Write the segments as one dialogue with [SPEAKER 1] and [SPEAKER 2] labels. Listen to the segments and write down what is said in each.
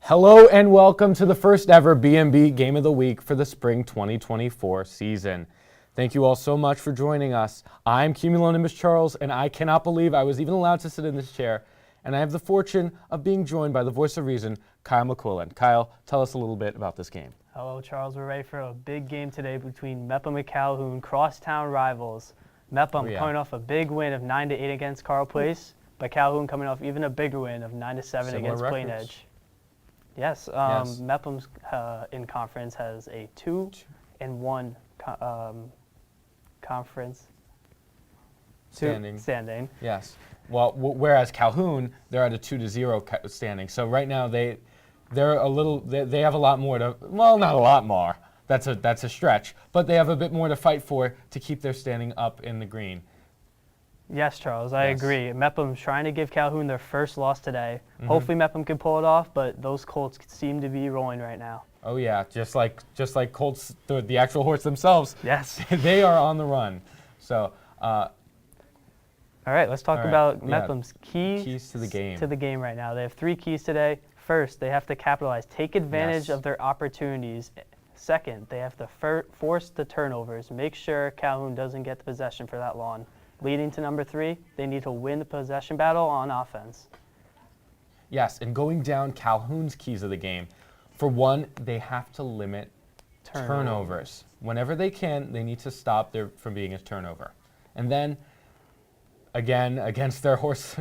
[SPEAKER 1] Hello and welcome to the first ever BMB Game of the Week for the spring 2024 season. Thank you all so much for joining us. I'm cumulonimbus Charles, and I cannot believe I was even allowed to sit in this chair. And I have the fortune of being joined by the voice of reason, Kyle McQuillan. Kyle, tell us a little bit about this game.
[SPEAKER 2] Hello, Charles. We're ready for a big game today between Mepham and Calhoun, crosstown rivals. Mepham coming off a big win of 9-8 against Carl Place, but Calhoun coming off even a bigger win of 9-7 against Plain Edge. Yes, Mepham's in conference has a 2-1 conference standing. Yes.
[SPEAKER 1] Well, whereas Calhoun, they're at a 2-0 standing. So right now they have a lot more to, well, not a lot more. That's a stretch, but they have a bit more to fight for to keep their standing up in the green.
[SPEAKER 2] Yes, Charles, I agree. Mepham's trying to give Calhoun their first loss today. Hopefully Mepham can pull it off, but those Colts seem to be rolling right now.
[SPEAKER 1] Oh yeah, just like Colts, the actual horse themselves.
[SPEAKER 2] Yes.
[SPEAKER 1] They are on the run. So
[SPEAKER 2] all right, let's talk about Mepham's keys
[SPEAKER 1] to the game.
[SPEAKER 2] Right now. They have 3 keys today. First, they have to capitalize, take advantage of their opportunities. Second, they have to force the turnovers, make sure Calhoun doesn't get the possession for that long. Leading to number 3, they need to win the possession battle on offense.
[SPEAKER 1] Yes, and going down Calhoun's keys of the game. For one, they have to limit turnovers. Whenever they can, they need to stop there from being a turnover. And then, again, against their horse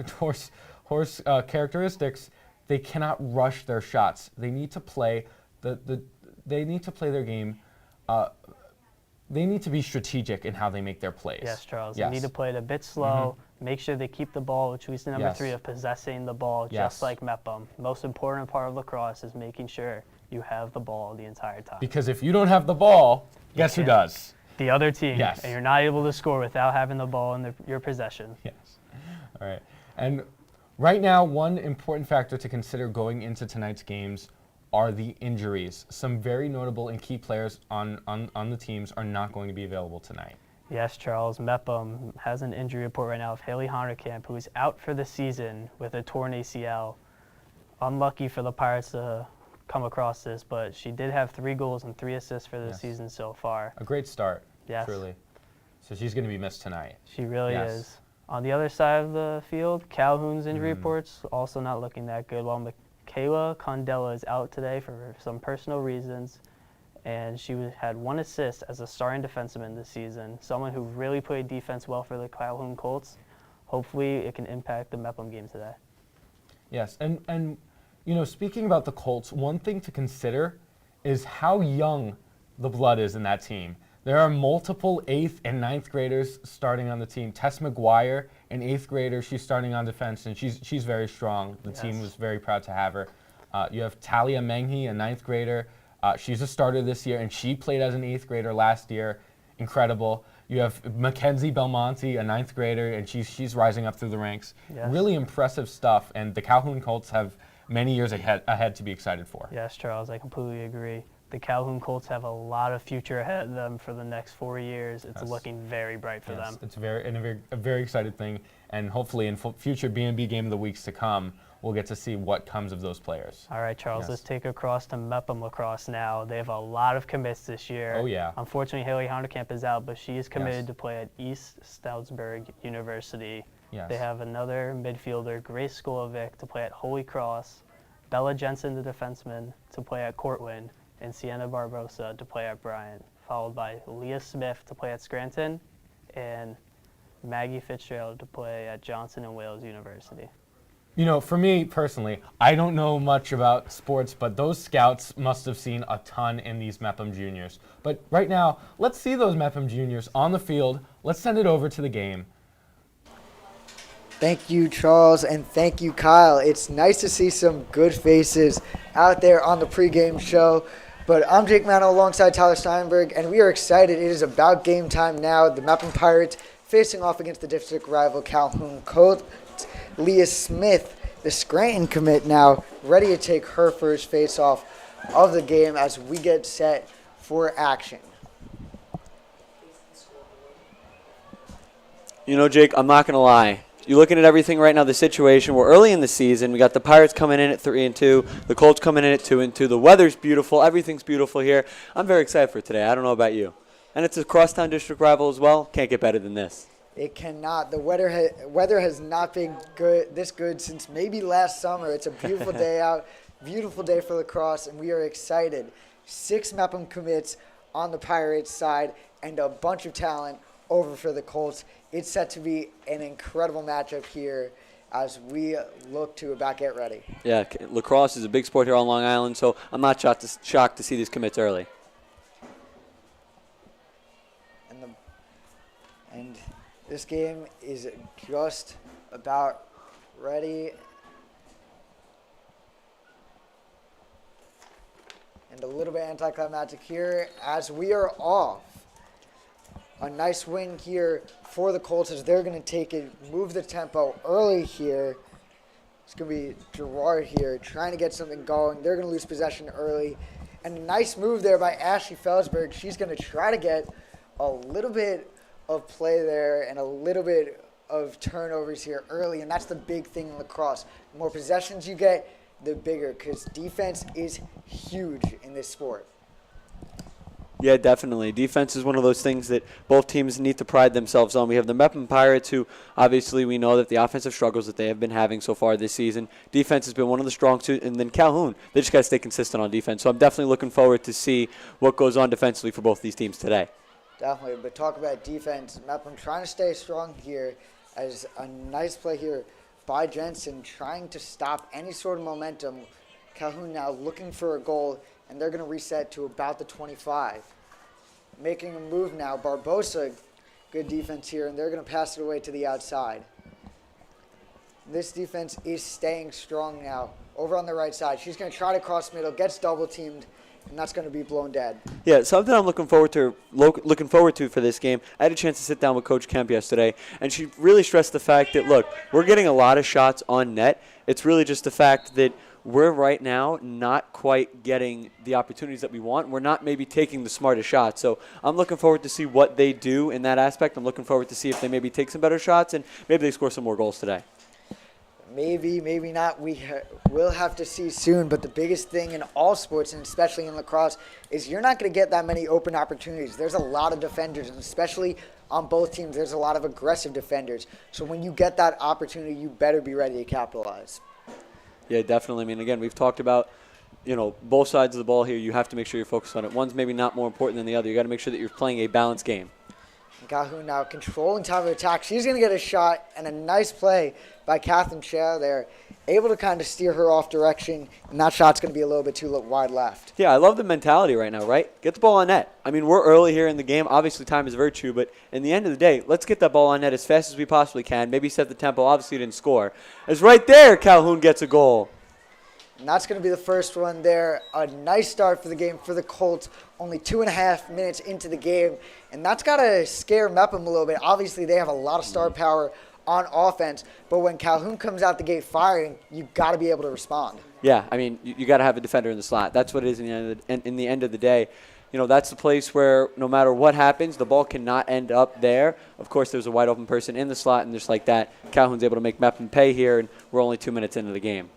[SPEAKER 1] characteristics, they cannot rush their shots. They need to play they need to play their game. They need to be strategic in how they make their plays.
[SPEAKER 2] Yes, Charles. They need to play it a bit slow, make sure they keep the ball, which leads to number 3 of possessing the ball, just like Mepham. most important part of lacrosse is making sure you have the ball the entire time.
[SPEAKER 1] Because if you don't have the ball, guess who does?
[SPEAKER 2] The other team.
[SPEAKER 1] Yes.
[SPEAKER 2] And you're not able to score without having the ball in your possession.
[SPEAKER 1] Yes. All right. And right now, one important factor to consider going into tonight's games are the injuries. Some very notable and key players on the teams are not going to be available tonight.
[SPEAKER 2] Yes, Charles. Mepham has an injury report right now of Haley Honerkamp, who is out for the season with a torn ACL. Unlucky for the Pirates to come across this, but she did have 3 goals and 3 assists for the season so far.
[SPEAKER 1] A great start,
[SPEAKER 2] yes.
[SPEAKER 1] Truly. So she's going to be missed tonight.
[SPEAKER 2] She really is. On the other side of the field, Calhoun's injury reports also not looking that good. While Kayla Condella is out today for some personal reasons, and she had 1 assist as a starting defenseman this season, someone who really played defense well for the Calhoun Colts. Hopefully it can impact the Mepham game today.
[SPEAKER 1] Yes, and you know, speaking about the Colts, one thing to consider is how young the blood is in that team. There are multiple 8th and 9th graders starting on the team. Tess McGuire, an 8th grader, she's starting on defense, and she's very strong. The team was very proud to have her. You have Talia Menghi, a 9th grader. She's a starter this year, and she played as an 8th grader last year. Incredible. You have Mackenzie Belmonte, a 9th grader, and she's rising up through the ranks. Yes. Really impressive stuff, and the Calhoun Colts have many years ahead to be excited for.
[SPEAKER 2] Yes, Charles, I completely agree. The Calhoun Colts have a lot of future ahead of them for the next 4 years. It's looking very bright for them.
[SPEAKER 1] It's a very exciting thing, and hopefully in future BMB Game of the Weeks to come, we'll get to see what comes of those players.
[SPEAKER 2] All right, Charles, let's take across to Mepham Lacrosse now. They have a lot of commits this year.
[SPEAKER 1] Oh, yeah.
[SPEAKER 2] Unfortunately, Haley Honerkamp is out, but she is committed to play at East Stroudsburg University. Yes. They have another midfielder, Grace Skolovic, to play at Holy Cross, Bella Jensen, the defenseman, to play at Cortland, and Sienna Barbosa to play at Bryant, followed by Leah Smith to play at Scranton, and Maggie Fitzgerald to play at Johnson & Wales University.
[SPEAKER 1] You know, for me personally, I don't know much about sports, but those scouts must have seen a ton in these Mepham juniors. But right now, let's see those Mepham juniors on the field. Let's send it over to the game.
[SPEAKER 3] Thank you, Charles, and thank you, Kyle. It's nice to see some good faces out there on the pregame show. But I'm Jake Manno alongside Tyler Steinberg, and we are excited. It is about game time now. The Mepham Pirates facing off against the district rival Calhoun Colts. Leah Smith, the Scranton commit, now ready to take her first face-off of the game as we get set for action.
[SPEAKER 4] You know, Jake, I'm not going to lie. you're looking at everything right now, the situation. We're early in the season. We got the Pirates coming in at 3-2, the Colts coming in at 2-2. The weather's beautiful. Everything's beautiful here. I'm very excited for today. I don't know about you. And it's a crosstown district rival as well. Can't get better than this.
[SPEAKER 3] It cannot. The weather has not been this good since maybe last summer. It's a beautiful day out, beautiful day for lacrosse, and we are excited. 6 Mepham commits on the Pirates side and a bunch of talent over for the Colts. It's set to be an incredible matchup here as we look to about get ready.
[SPEAKER 4] Yeah, lacrosse is a big sport here on Long Island, so I'm not shocked to see these commits early.
[SPEAKER 3] And this game is just about ready. And a little bit anticlimactic here as we are off. A nice win here for the Colts as they're going to take it, move the tempo early here. It's going to be Gerard here trying to get something going. They're going to lose possession early. And a nice move there by Ashley Felsberg. She's going to try to get a little bit of play there and a little bit of turnovers here early, and that's the big thing in lacrosse. The more possessions you get, the bigger, because defense is huge in this sport.
[SPEAKER 4] Yeah, definitely. Defense is one of those things that both teams need to pride themselves on. We have the Mepham Pirates, who obviously we know that the offensive struggles that they have been having so far this season. Defense has been one of the strong suits, and then Calhoun, they just got to stay consistent on defense. So I'm definitely looking forward to see what goes on defensively for both these teams today.
[SPEAKER 3] Definitely, but talk about defense. Mepham trying to stay strong here as a nice play here by Jensen, trying to stop any sort of momentum. Calhoun now looking for a goal, and they're going to reset to about the 25. Making a move now, Barbosa, good defense here, and they're going to pass it away to the outside. This defense is staying strong now. Over on the right side, she's going to try to cross middle, gets double teamed, and that's going to be blown dead.
[SPEAKER 4] Yeah, something I'm looking forward to for this game. I had a chance to sit down with Coach Kemp yesterday, and she really stressed the fact that, look, we're getting a lot of shots on net. It's really just the fact that we're right now not quite getting the opportunities that we want. We're not maybe taking the smartest shots. So I'm looking forward to see what they do in that aspect. I'm looking forward to see if they maybe take some better shots and maybe they score some more goals today.
[SPEAKER 3] Maybe, maybe not. We'll have to see soon. But the biggest thing in all sports, and especially in lacrosse, is you're not going to get that many open opportunities. There's a lot of defenders, and especially on both teams, there's a lot of aggressive defenders. So when you get that opportunity, you better be ready to capitalize.
[SPEAKER 4] Yeah, definitely. I mean, again, we've talked about, both sides of the ball here. You have to make sure you're focused on it. One's maybe not more important than the other. You got to make sure that you're playing a balanced game.
[SPEAKER 3] Calhoun now controlling time of attack. She's going to get a shot, and a nice play by Catherine Chow there. Able to kind of steer her off direction, and that shot's going to be a little bit too wide left.
[SPEAKER 4] Yeah, I love the mentality right now, right? Get the ball on net. I mean, we're early here in the game. Obviously, time is virtue, but in the end of the day, let's get that ball on net as fast as we possibly can. Maybe set the tempo. Obviously, didn't score. As right there, Calhoun gets a goal.
[SPEAKER 3] And that's going to be the first one there. A nice start for the game for the Colts. Only 2.5 minutes into the game. And that's got to scare Mepham a little bit. Obviously, they have a lot of star power on offense. But when Calhoun comes out the gate firing, you've got to be able to respond.
[SPEAKER 4] Yeah, I mean, you got to have a defender in the slot. That's what it is in the end of the day. That's the place where no matter what happens, the ball cannot end up there. Of course, there's a wide open person in the slot, and just like that, Calhoun's able to make Mepham pay here, and we're only 2 minutes into the game.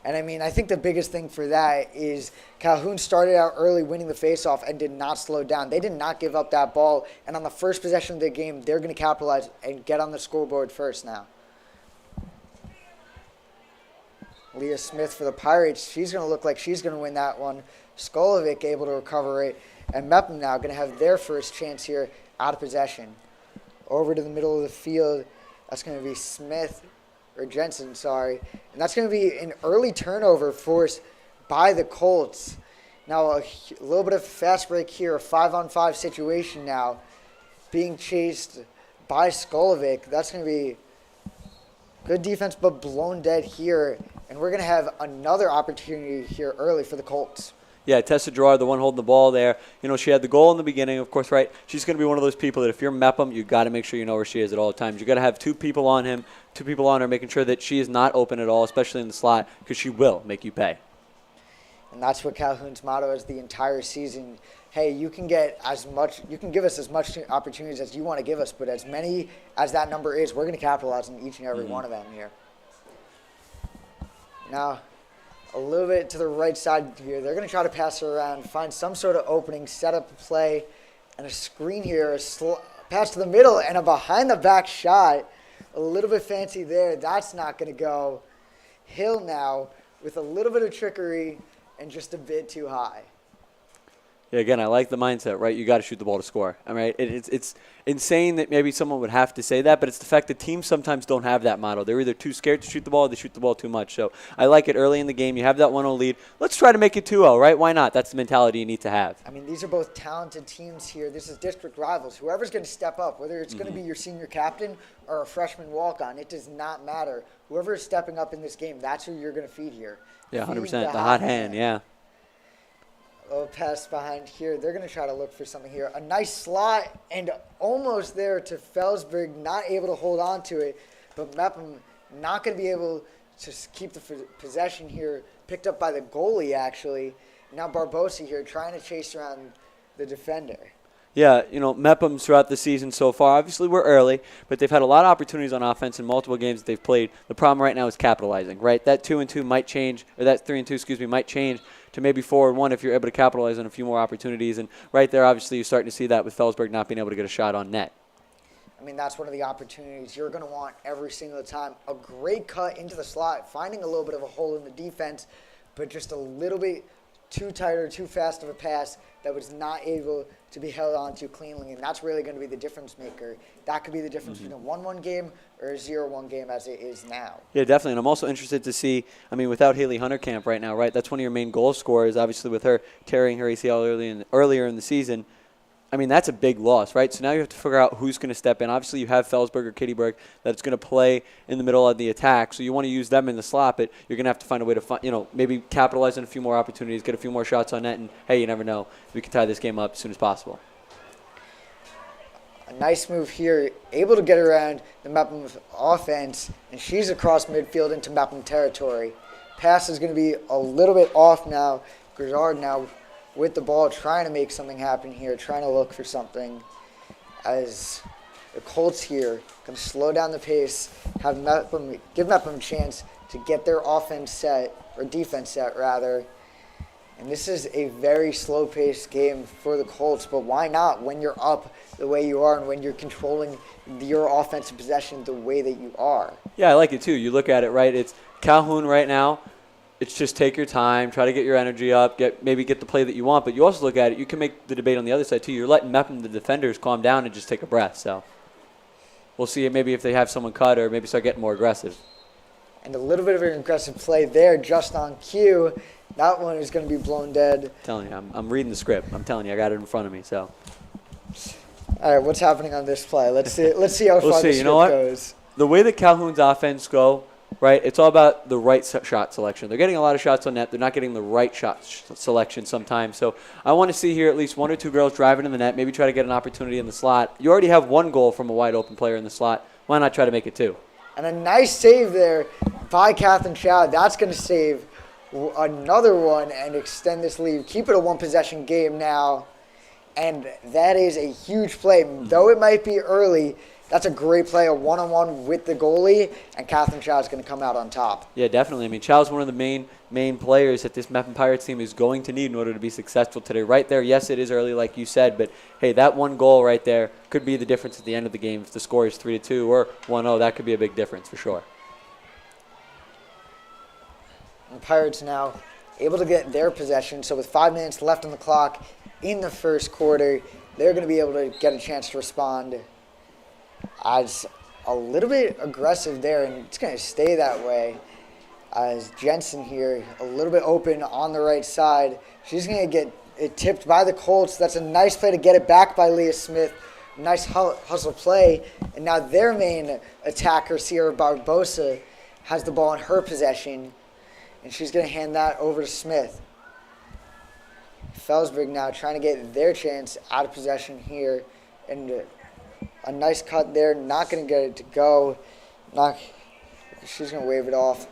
[SPEAKER 3] And, I think the biggest thing for that is Calhoun started out early winning the faceoff and did not slow down. They did not give up that ball. And on the first possession of the game, they're going to capitalize and get on the scoreboard first now. Leah Smith for the Pirates. She's going to look like she's going to win that one. Skolovic able to recover it. And Mepham now going to have their first chance here out of possession. Over to the middle of the field. That's going to be Smith. Or Jensen, sorry. And that's going to be an early turnover forced by the Colts. Now, a little bit of fast break here, a 5-on-5 situation now. Being chased by Skolovic. That's going to be good defense, but blown dead here. And we're going to have another opportunity here early for the Colts.
[SPEAKER 4] Yeah, Tessa Gerard, the one holding the ball there. She had the goal in the beginning, of course, right? She's going to be one of those people that if you're Mepham, you got to make sure you know where she is at all times. You got to have 2 people on him, 2 people on her, making sure that she is not open at all, especially in the slot, because she will make you pay.
[SPEAKER 3] And that's what Calhoun's motto is the entire season. hey, you can give us as much opportunities as you want to give us, but as many as that number is, we're going to capitalize on each and every one of them here. Now, a little bit to the right side here, they're going to try to pass it around, find some sort of opening, set up a play, and a screen here, pass to the middle, and a behind-the-back shot. A little bit fancy there. That's not going to go. Hill now with a little bit of trickery and just a bit too high.
[SPEAKER 4] Yeah, again, I like the mindset, right? You got to shoot the ball to score. All right, it's insane that maybe someone would have to say that, but it's the fact that teams sometimes don't have that motto. They're either too scared to shoot the ball or they shoot the ball too much. So I like it early in the game. You have that 1-0 lead. Let's try to make it 2-0, right? Why not? That's the mentality you need to have.
[SPEAKER 3] I mean, these are both talented teams here. This is district rivals. Whoever's going to step up, whether it's going to be your senior captain or a freshman walk-on, it does not matter. Whoever is stepping up in this game, that's who you're going to feed here.
[SPEAKER 4] Yeah, 100%. The hot hand, yeah.
[SPEAKER 3] Little pass behind here. They're going to try to look for something here. A nice slot and almost there to Felsberg, not able to hold on to it. But Mepham not going to be able to keep the possession here. Picked up by the goalie, actually. Now Barbosa here trying to chase around the defender.
[SPEAKER 4] Yeah, Mepham throughout the season so far, obviously we're early, but they've had a lot of opportunities on offense in multiple games that they've played. The problem right now is capitalizing, right? That 2-2 might change, or that 3-2, might change to maybe 4-1 if you're able to capitalize on a few more opportunities. And right there, obviously, you're starting to see that with Felsberg not being able to get a shot on net.
[SPEAKER 3] I mean, that's one of the opportunities you're going to want every single time. A great cut into the slot, finding a little bit of a hole in the defense, but just a little bit too tight or too fast of a pass that was not able to be held on to cleanly, and that's really going to be the difference maker. That could be the difference between a 1-1 game or a 0-1 game as it is now. Yeah,
[SPEAKER 4] definitely, and I'm also interested to see, without Haley Hunterkamp right now, right, that's one of your main goal scorers, obviously with her tearing her ACL earlier in the season. That's a big loss, right? So now you have to figure out who's going to step in. Obviously, you have Felsberg or Kittyberg that's going to play in the middle of the attack, so you want to use them in the slot, but you're going to have to find a way to, maybe capitalize on a few more opportunities, get a few more shots on net, and, hey, you never know. We can tie this game up as soon as possible.
[SPEAKER 3] A nice move here, able to get around the Mepham offense, and she's across midfield into Mepham territory. Pass is going to be a little bit off now. Grizzard now with the ball, trying to make something happen here, trying to look for something as the Colts here going to slow down the pace, give Mepham a chance to get their offense set, or defense set rather. And this is a very slow-paced game for the Colts, but why not when you're up the way you are and when you're controlling your offensive possession the way that you are?
[SPEAKER 4] Yeah, I like it too. You look at it, right? It's Calhoun right now. It's just take your time, try to get your energy up, maybe get the play that you want. But you also look at it, you can make the debate on the other side too. You're letting Mepham, the defenders, calm down and just take a breath. So we'll see maybe if they have someone cut or maybe start getting more aggressive.
[SPEAKER 3] And a little bit of an aggressive play there just on cue. That one is going to be blown dead.
[SPEAKER 4] I'm telling you, I'm reading the script. I'm telling you, I got it in front of me. So,
[SPEAKER 3] all right, what's happening on this play? Let's see how far the script goes.
[SPEAKER 4] The way that Calhoun's offense go, right, it's all about the right shot selection. They're getting a lot of shots on net. They're not getting the right shot selection sometimes. So I want to see here at least one or two girls driving in the net, maybe try to get an opportunity in the slot. You already have one goal from a wide open player in the slot. Why not try to make it two?
[SPEAKER 3] And a nice save there by Catherine Chow. That's going to save another one and extend this lead. Keep it a one-possession game now. And that is a huge play. Though it might be early, that's a great play, a one-on-one with the goalie, and Catherine Chow is going to come out on top.
[SPEAKER 4] Yeah, definitely. Chow's one of the main players that this Mepham Pirates team is going to need in order to be successful today. Right there, yes, it is early like you said, but, hey, that one goal right there could be the difference at the end of the game. If the score is 3-2 or 1-0, that could be a big difference for sure.
[SPEAKER 3] And the Pirates now able to get their possession, so with 5 minutes left on the clock in the first quarter, they're going to be able to get a chance to respond. As a little bit aggressive there, and it's going to stay that way. As Jensen here, a little bit open on the right side. She's going to get it tipped by the Colts. That's a nice play to get it back by Leah Smith. Nice hustle play. And now their main attacker, Sierra Barbosa, has the ball in her possession. And she's going to hand that over to Smith. Felsberg now trying to get their chance out of possession here. And a nice cut there, not going to get it to go. She's going to wave it off.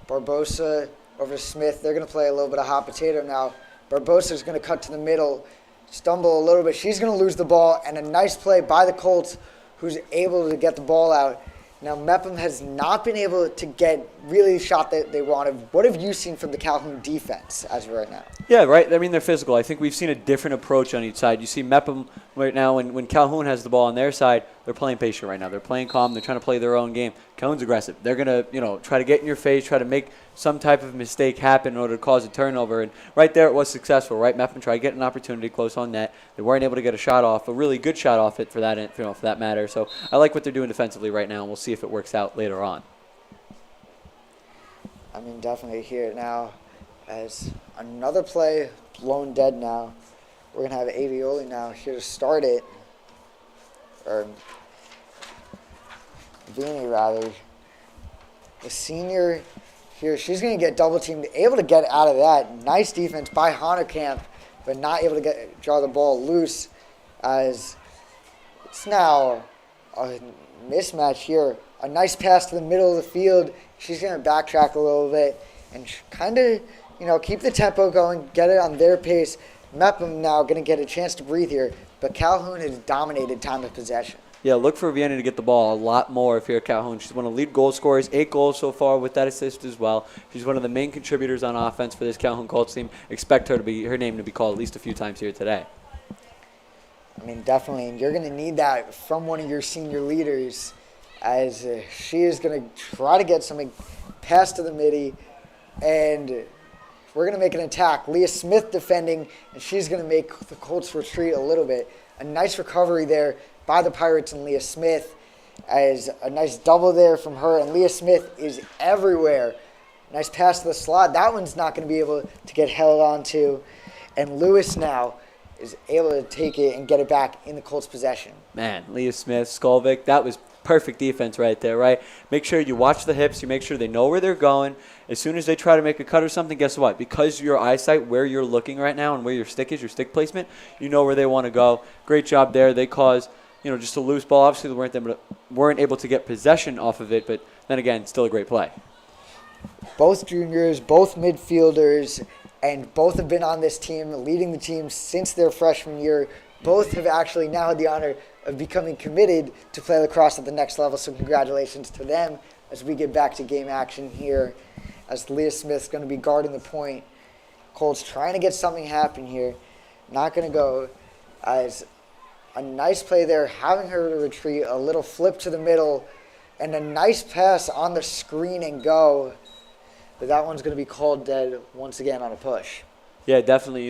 [SPEAKER 3] Barbosa over to Smith. They're going to play a little bit of hot potato now. Barbosa's going to cut to the middle, stumble a little bit. She's going to lose the ball, and a nice play by the Colts, who's able to get the ball out. Now, Mepham has not been able to get really the shot that they wanted. What have you seen from the Calhoun defense as of right now?
[SPEAKER 4] Yeah, right. I mean, they're physical. I think we've seen a different approach on each side. You see Mepham right now, when Calhoun has the ball on their side, they're playing patient right now. They're playing calm. They're trying to play their own game. Calhoun's aggressive. They're going to, try to get in your face, try to make some type of mistake happen in order to cause a turnover. And right there it was successful, right? Mepham tried to get an opportunity close on net. They weren't able to get a shot off, a really good shot off it for that matter. So I like what they're doing defensively right now, and we'll see if it works out later on.
[SPEAKER 3] I mean, definitely here now as another play blown dead now. We're going to have Avioli now here to start it. Or Vini, rather. The senior here, she's going to get double teamed, able to get out of that. Nice defense by Honerkamp, but not able to draw the ball loose, as it's now a mismatch here. A nice pass to the middle of the field. She's going to backtrack a little bit and kind of, keep the tempo going, get it on their pace. Mepham now going to get a chance to breathe here, but Calhoun has dominated time of possession.
[SPEAKER 4] Yeah, look for Vienna to get the ball a lot more if you're at Calhoun. She's one of the lead goal scorers, 8 goals so far with that assist as well. She's one of the main contributors on offense for this Calhoun Colts team. Expect her name to be called at least a few times here today.
[SPEAKER 3] I mean, definitely, and you're going to need that from one of your senior leaders, as she is going to try to get something past to the midi, and we're going to make an attack. Leah Smith defending, and she's going to make the Colts retreat a little bit. A nice recovery there by the Pirates and Leah Smith, as a nice double there from her, and Leah Smith is everywhere. Nice pass to the slot. That one's not going to be able to get held on to, and Lewis now is able to take it and get it back in the Colts' possession.
[SPEAKER 4] Man, Leah Smith, Skolvik, that was perfect defense right there, right? Make sure you watch the hips. You make sure they know where they're going. As soon as they try to make a cut or something, guess what? Because your eyesight, where you're looking right now and where your stick is, your stick placement, you know where they want to go. Great job there. They caused, just a loose ball. Obviously, they weren't able to get possession off of it, but then again, still a great play.
[SPEAKER 3] Both juniors, both midfielders, and both have been on this team, leading the team since their freshman year. Both have actually now had the honor of becoming committed to play lacrosse at the next level, so congratulations to them as we get back to game action here, as Leah Smith's going to be guarding the point. Colts trying to get something happen here. Not going to go, as a nice play there, having her to retreat, a little flip to the middle, and a nice pass on the screen and go. But that one's going to be called dead once again on a push.
[SPEAKER 4] Yeah, definitely.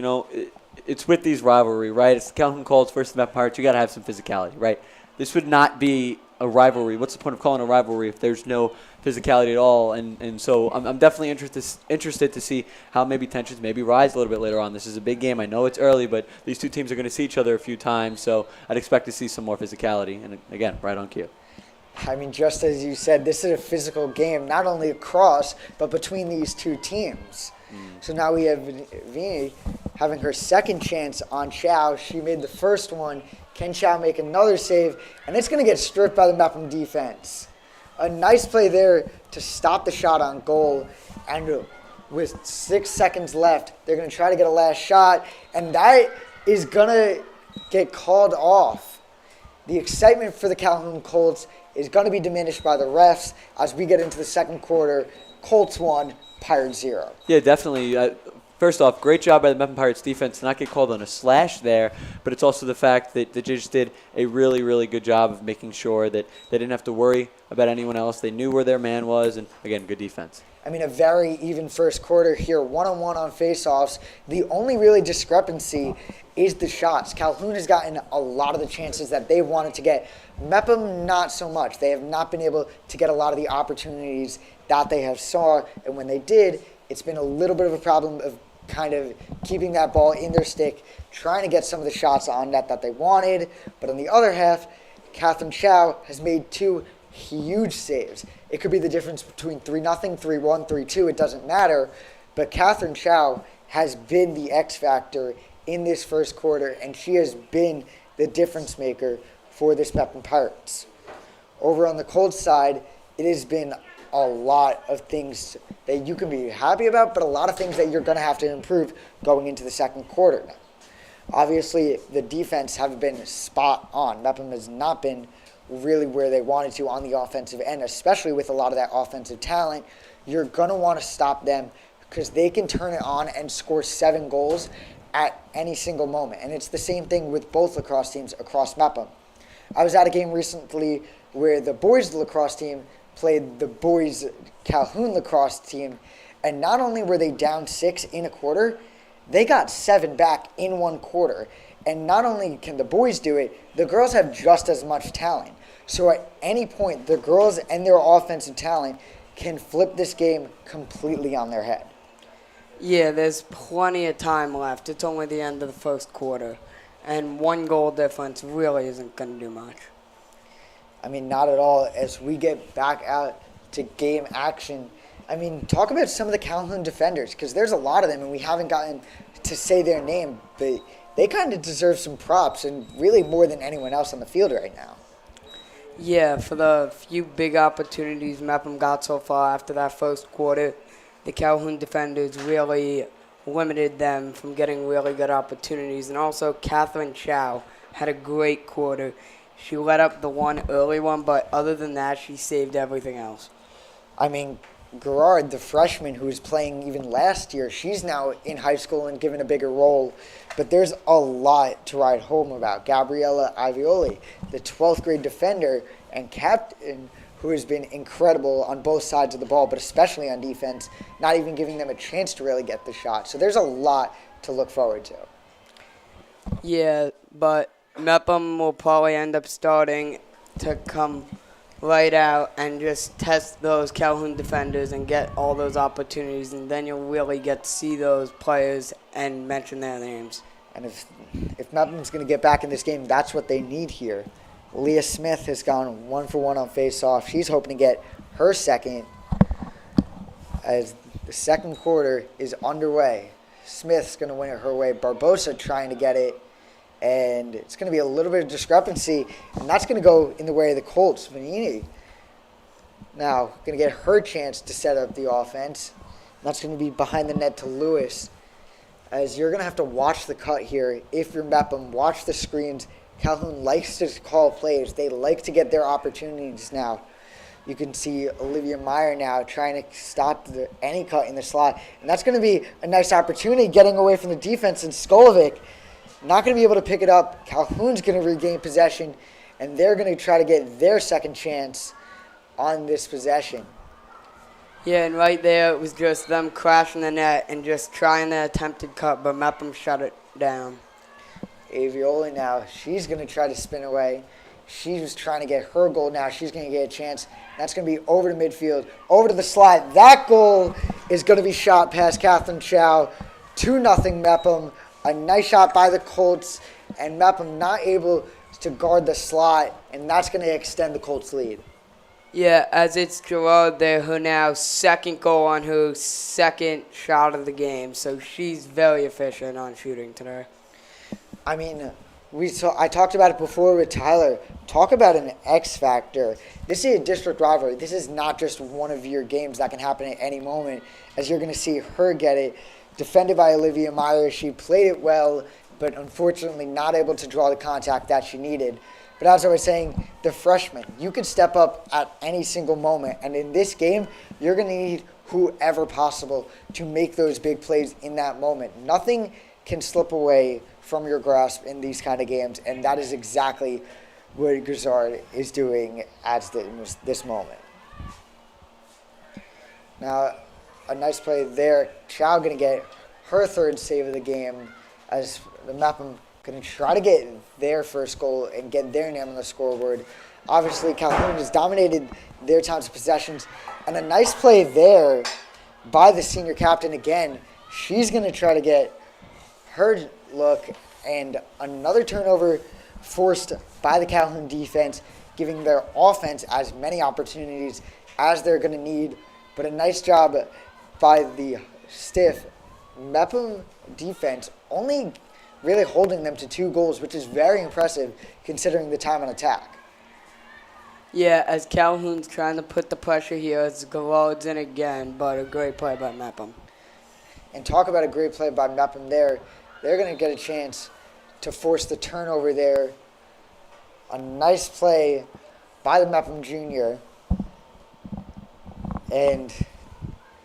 [SPEAKER 4] It's with these rivalry, right? It's the Calhoun Colts versus the Mepham Pirates. You got to have some physicality, right? This would not be a rivalry. What's the point of calling a rivalry if there's no physicality at all? And so I'm definitely interested to see how maybe tensions maybe rise a little bit later on. This is a big game. I know it's early, but these two teams are going to see each other a few times, so I'd expect to see some more physicality. And again, right on cue.
[SPEAKER 3] I mean, just as you said, this is a physical game, not only across, but between these two teams. So now we have Vini having her second chance on Chow. She made the first one. Can Chow make another save? And it's going to get stripped by the Mepham defense. A nice play there to stop the shot on goal. And with 6 seconds left, they're going to try to get a last shot. And that is going to get called off. The excitement for the Calhoun Colts is going to be diminished by the refs as we get into the second quarter. Colts 1, Pirates 0.
[SPEAKER 4] Yeah, definitely. First off, great job by the Mepham Pirates defense to not get called on a slash there, but it's also the fact that they just did a really, really good job of making sure that they didn't have to worry about anyone else. They knew where their man was, and again, good defense.
[SPEAKER 3] I mean, a very even first quarter here, one-on-one on faceoffs. The only really discrepancy is the shots. Calhoun has gotten a lot of the chances that they wanted to get. Mepham, not so much. They have not been able to get a lot of the opportunities that they have saw, and when they did, it's been a little bit of a problem of kind of keeping that ball in their stick, trying to get some of the shots on net that they wanted. But on the other half, Catherine Chow has made 2 huge saves. It could be the difference between 3-0, 3-1, 3-2. It doesn't matter. But Catherine Chow has been the X factor in this first quarter, and she has been the difference maker for this Mepham Pirates. Over on the Colts side, it has been a lot of things that you can be happy about, but a lot of things that you're going to have to improve going into the second quarter now. Obviously, the defense haven't been spot on. Mepham has not been really where they wanted to on the offensive end, especially with a lot of that offensive talent. You're going to want to stop them because they can turn it on and score 7 goals at any single moment. And it's the same thing with both lacrosse teams across Mepham. I was at a game recently where the boys lacrosse team played the boys Calhoun lacrosse team, and not only were they down 6 in a quarter, they got 7 back in 1 quarter. And not only can the boys do it, the girls have just as much talent. So at any point, the girls and their offensive talent can flip this game completely on their head.
[SPEAKER 5] Yeah, there's plenty of time left. It's only the end of the first quarter. And 1 goal difference really isn't going to do much.
[SPEAKER 3] I mean, not at all. As we get back out to game action, I mean, talk about some of the Calhoun defenders, because there's a lot of them, and we haven't gotten to say their name, but they kind of deserve some props, and really more than anyone else on the field right now.
[SPEAKER 5] Yeah, for the few big opportunities Mepham got so far after that first quarter, the Calhoun defenders really limited them from getting really good opportunities. And also, Catherine Chow had a great quarter. She let up the one early one, but other than that, she saved everything else.
[SPEAKER 3] I mean, Gerard, the freshman who was playing even last year, she's now in high school and given a bigger role. But there's a lot to write home about. Gabriella Ivioli, the 12th grade defender and captain, who has been incredible on both sides of the ball, but especially on defense, not even giving them a chance to really get the shot. So there's a lot to look forward to.
[SPEAKER 5] Yeah, but Mepham will probably end up starting to come right out and just test those Calhoun defenders and get all those opportunities, and then you'll really get to see those players and mention their names.
[SPEAKER 3] And if Mepham's going to get back in this game, that's what they need here. Leah Smith has gone 1 for 1 on face-off. She's hoping to get her second as the second quarter is underway. Smith's going to win it her way. Barbosa trying to get it, and it's going to be a little bit of discrepancy, and that's going to go in the way of the Colts. Vanini now going to get her chance to set up the offense. That's going to be behind the net to Lewis, as you're going to have to watch the cut here. If you're Mepham, watch the screens. Calhoun likes to call plays. They like to get their opportunities now. You can see Olivia Meyer now trying to stop any cut in the slot. And that's going to be a nice opportunity getting away from the defense. And Skolovic not going to be able to pick it up. Calhoun's going to regain possession, and they're going to try to get their second chance on this possession.
[SPEAKER 5] Yeah, and right there it was just them crashing the net and just trying the attempted cut, but Mepham shut it down.
[SPEAKER 3] Avioli now, she's going to try to spin away. She was trying to get her goal now. She's going to get a chance. That's going to be over to midfield, over to the slide. That goal is going to be shot past Catherine Chow. 2-0 Mepham. A nice shot by the Colts, and Mepham not able to guard the slot, and that's going to extend the Colts' lead.
[SPEAKER 5] Yeah, as it's Gerard there, her now second goal on her second shot of the game, so she's very efficient on shooting today.
[SPEAKER 3] I mean, I talked about it before with Tyler. Talk about an X factor. This is a district rivalry. This is not just one of your games that can happen at any moment, as you're going to see her get it. Defended by Olivia Meyer. She played it well, but unfortunately not able to draw the contact that she needed. But as I was saying, the freshman, you could step up at any single moment. And in this game, you're going to need whoever possible to make those big plays in that moment. Nothing can slip away from your grasp in these kind of games, and that is exactly what Grizzard is doing at this moment. Now, a nice play there. Chow going to get her third save of the game, as the Mepham going to try to get their first goal and get their name on the scoreboard. Obviously, Calhoun has dominated their times of possessions, and a nice play there by the senior captain again. She's going to try to get her look, and another turnover forced by the Calhoun defense, giving their offense as many opportunities as they're going to need. But a nice job by the stiff Mepham defense, only really holding them to 2 goals, which is very impressive considering the time on attack.
[SPEAKER 5] Yeah, as Calhoun's trying to put the pressure here, it's Garrod's in again, but a great play by Mepham.
[SPEAKER 3] And talk about a great play by Mepham there. They're going to get a chance to force the turnover there. A nice play by the Mepham junior. And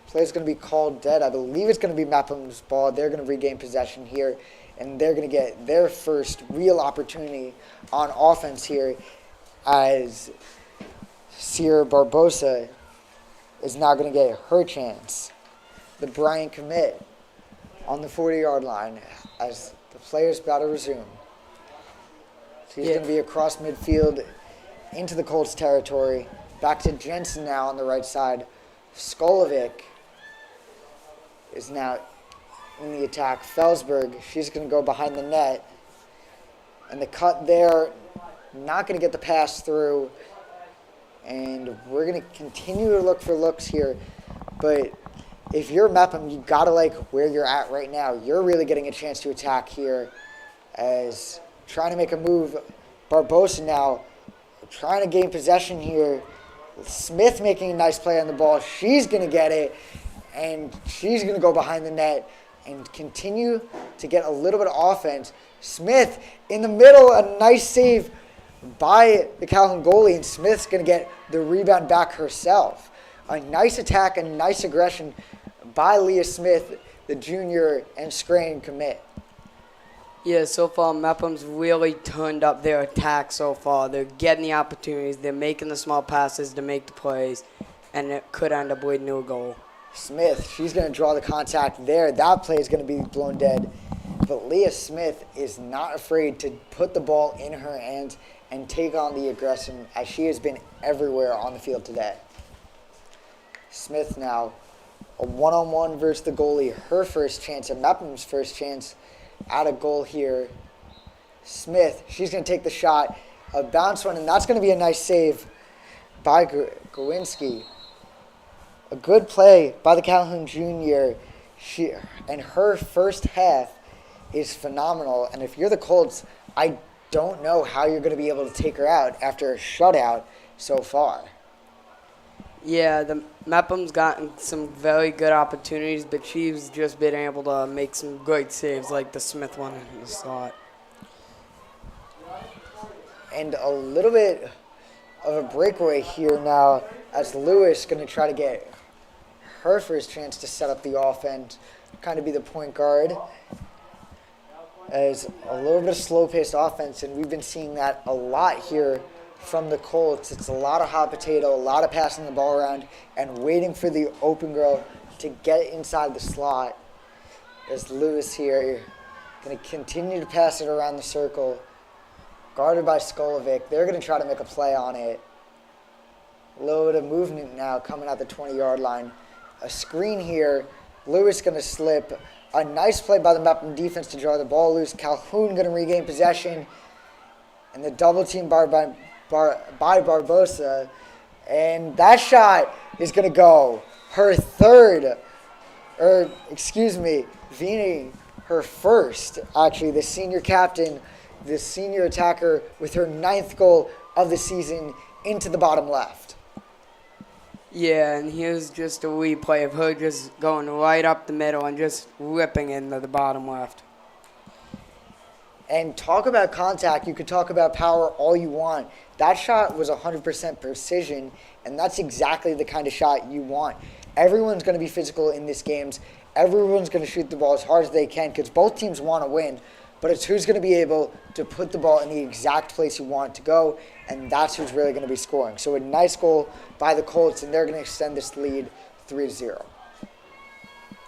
[SPEAKER 3] play's going to be called dead. I believe it's going to be Mepham's ball. They're going to regain possession here, and they're going to get their first real opportunity on offense here as Sierra Barbosa is now going to get her chance. The Bryant commit on the 40-yard line as the player's about to resume. She's going to be across midfield into the Colts territory. Back to Jensen now on the right side. Skolovic is now in the attack. Felsberg, she's going to go behind the net. And the cut there, not going to get the pass through. And we're going to continue to look for looks here. But if you're Mepham, you got to like where you're at right now. You're really getting a chance to attack here as trying to make a move. Barbosa now trying to gain possession here. Smith making a nice play on the ball. She's going to get it, and she's going to go behind the net and continue to get a little bit of offense. Smith in the middle, a nice save by the Calhoun goalie, and Smith's going to get the rebound back herself. A nice attack and nice aggression by Leah Smith, the junior and Scranton commit.
[SPEAKER 5] Yeah, so far Mepham's really turned up their attack so far. They're getting the opportunities. They're making the small passes to make the plays, and it could end up leading to a goal.
[SPEAKER 3] Smith, she's going to draw the contact there. That play is going to be blown dead. But Leah Smith is not afraid to put the ball in her hands and take on the aggression as she has been everywhere on the field today. Smith now, a one-on-one versus the goalie. Her first chance, and Mepham's first chance at a goal here. Smith, she's going to take the shot. A bounce one, and that's going to be a nice save by Gowinski. A good play by the Calhoun junior. And her first half is phenomenal. And if you're the Colts, I don't know how you're going to be able to take her out after a shutout so far.
[SPEAKER 5] Yeah, the Mepham's gotten some very good opportunities, but she's just been able to make some great saves like the Smith one in the slot.
[SPEAKER 3] And a little bit of a breakaway here now as Lewis going to try to get her first chance to set up the offense, kind of be the point guard. As a little bit of slow-paced offense, and we've been seeing that a lot here from the Colts. It's a lot of hot potato, a lot of passing the ball around, and waiting for the open girl to get inside the slot. As Lewis here going to continue to pass it around the circle, guarded by Skolovic. They're going to try to make a play on it. A little bit of movement now coming out the 20-yard line. A screen here. Lewis going to slip. A nice play by the Mepham defense to draw the ball loose. Calhoun going to regain possession. And the double team by Barbosa. And that shot is going to go. Her third, Vini, her first, actually, the senior captain, the senior attacker with her 9th goal of the season into the bottom left.
[SPEAKER 5] Yeah, and here's just a replay of her just going right up the middle and just ripping into the bottom left.
[SPEAKER 3] And talk about contact. You could talk about power all you want. That shot was 100% precision, and that's exactly the kind of shot you want. Everyone's going to be physical in these games. Everyone's going to shoot the ball as hard as they can because both teams want to win. But it's who's going to be able to put the ball in the exact place you want it to go, and that's who's really going to be scoring. So a nice goal by the Colts, and they're going to extend this lead 3-0.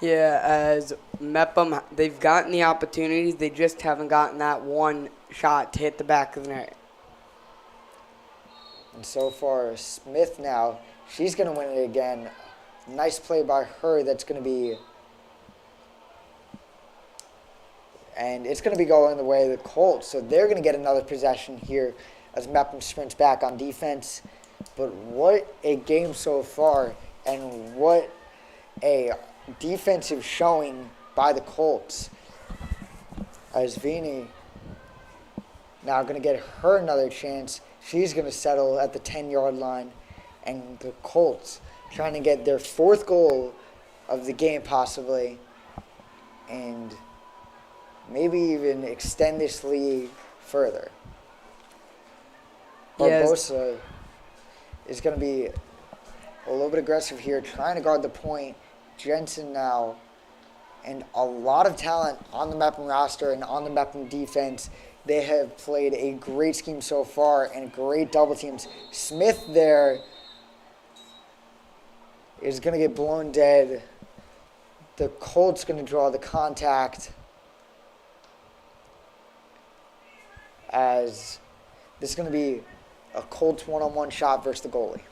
[SPEAKER 5] Yeah, as Mepham, they've gotten the opportunities. They just haven't gotten that one shot to hit the back of the net.
[SPEAKER 3] And so far, Smith now, she's going to win it again. Nice play by her. That's going to be... And it's going to be going the way of the Colts. So they're going to get another possession here as Mepham sprints back on defense. But what a game so far, and what a defensive showing by the Colts. As Vini now going to get her another chance. She's going to settle at the 10-yard line. And the Colts trying to get their 4th goal of the game possibly. And maybe even extend this lead further. Barbosa is going to be a little bit aggressive here, trying to guard the point. Jensen now, and a lot of talent on the Mepham roster and on the Mepham defense. They have played a great scheme so far and great double teams. Smith there is going to get blown dead. The Colts going to draw the contact as this is going to be a Colts one-on-one shot versus the goalie.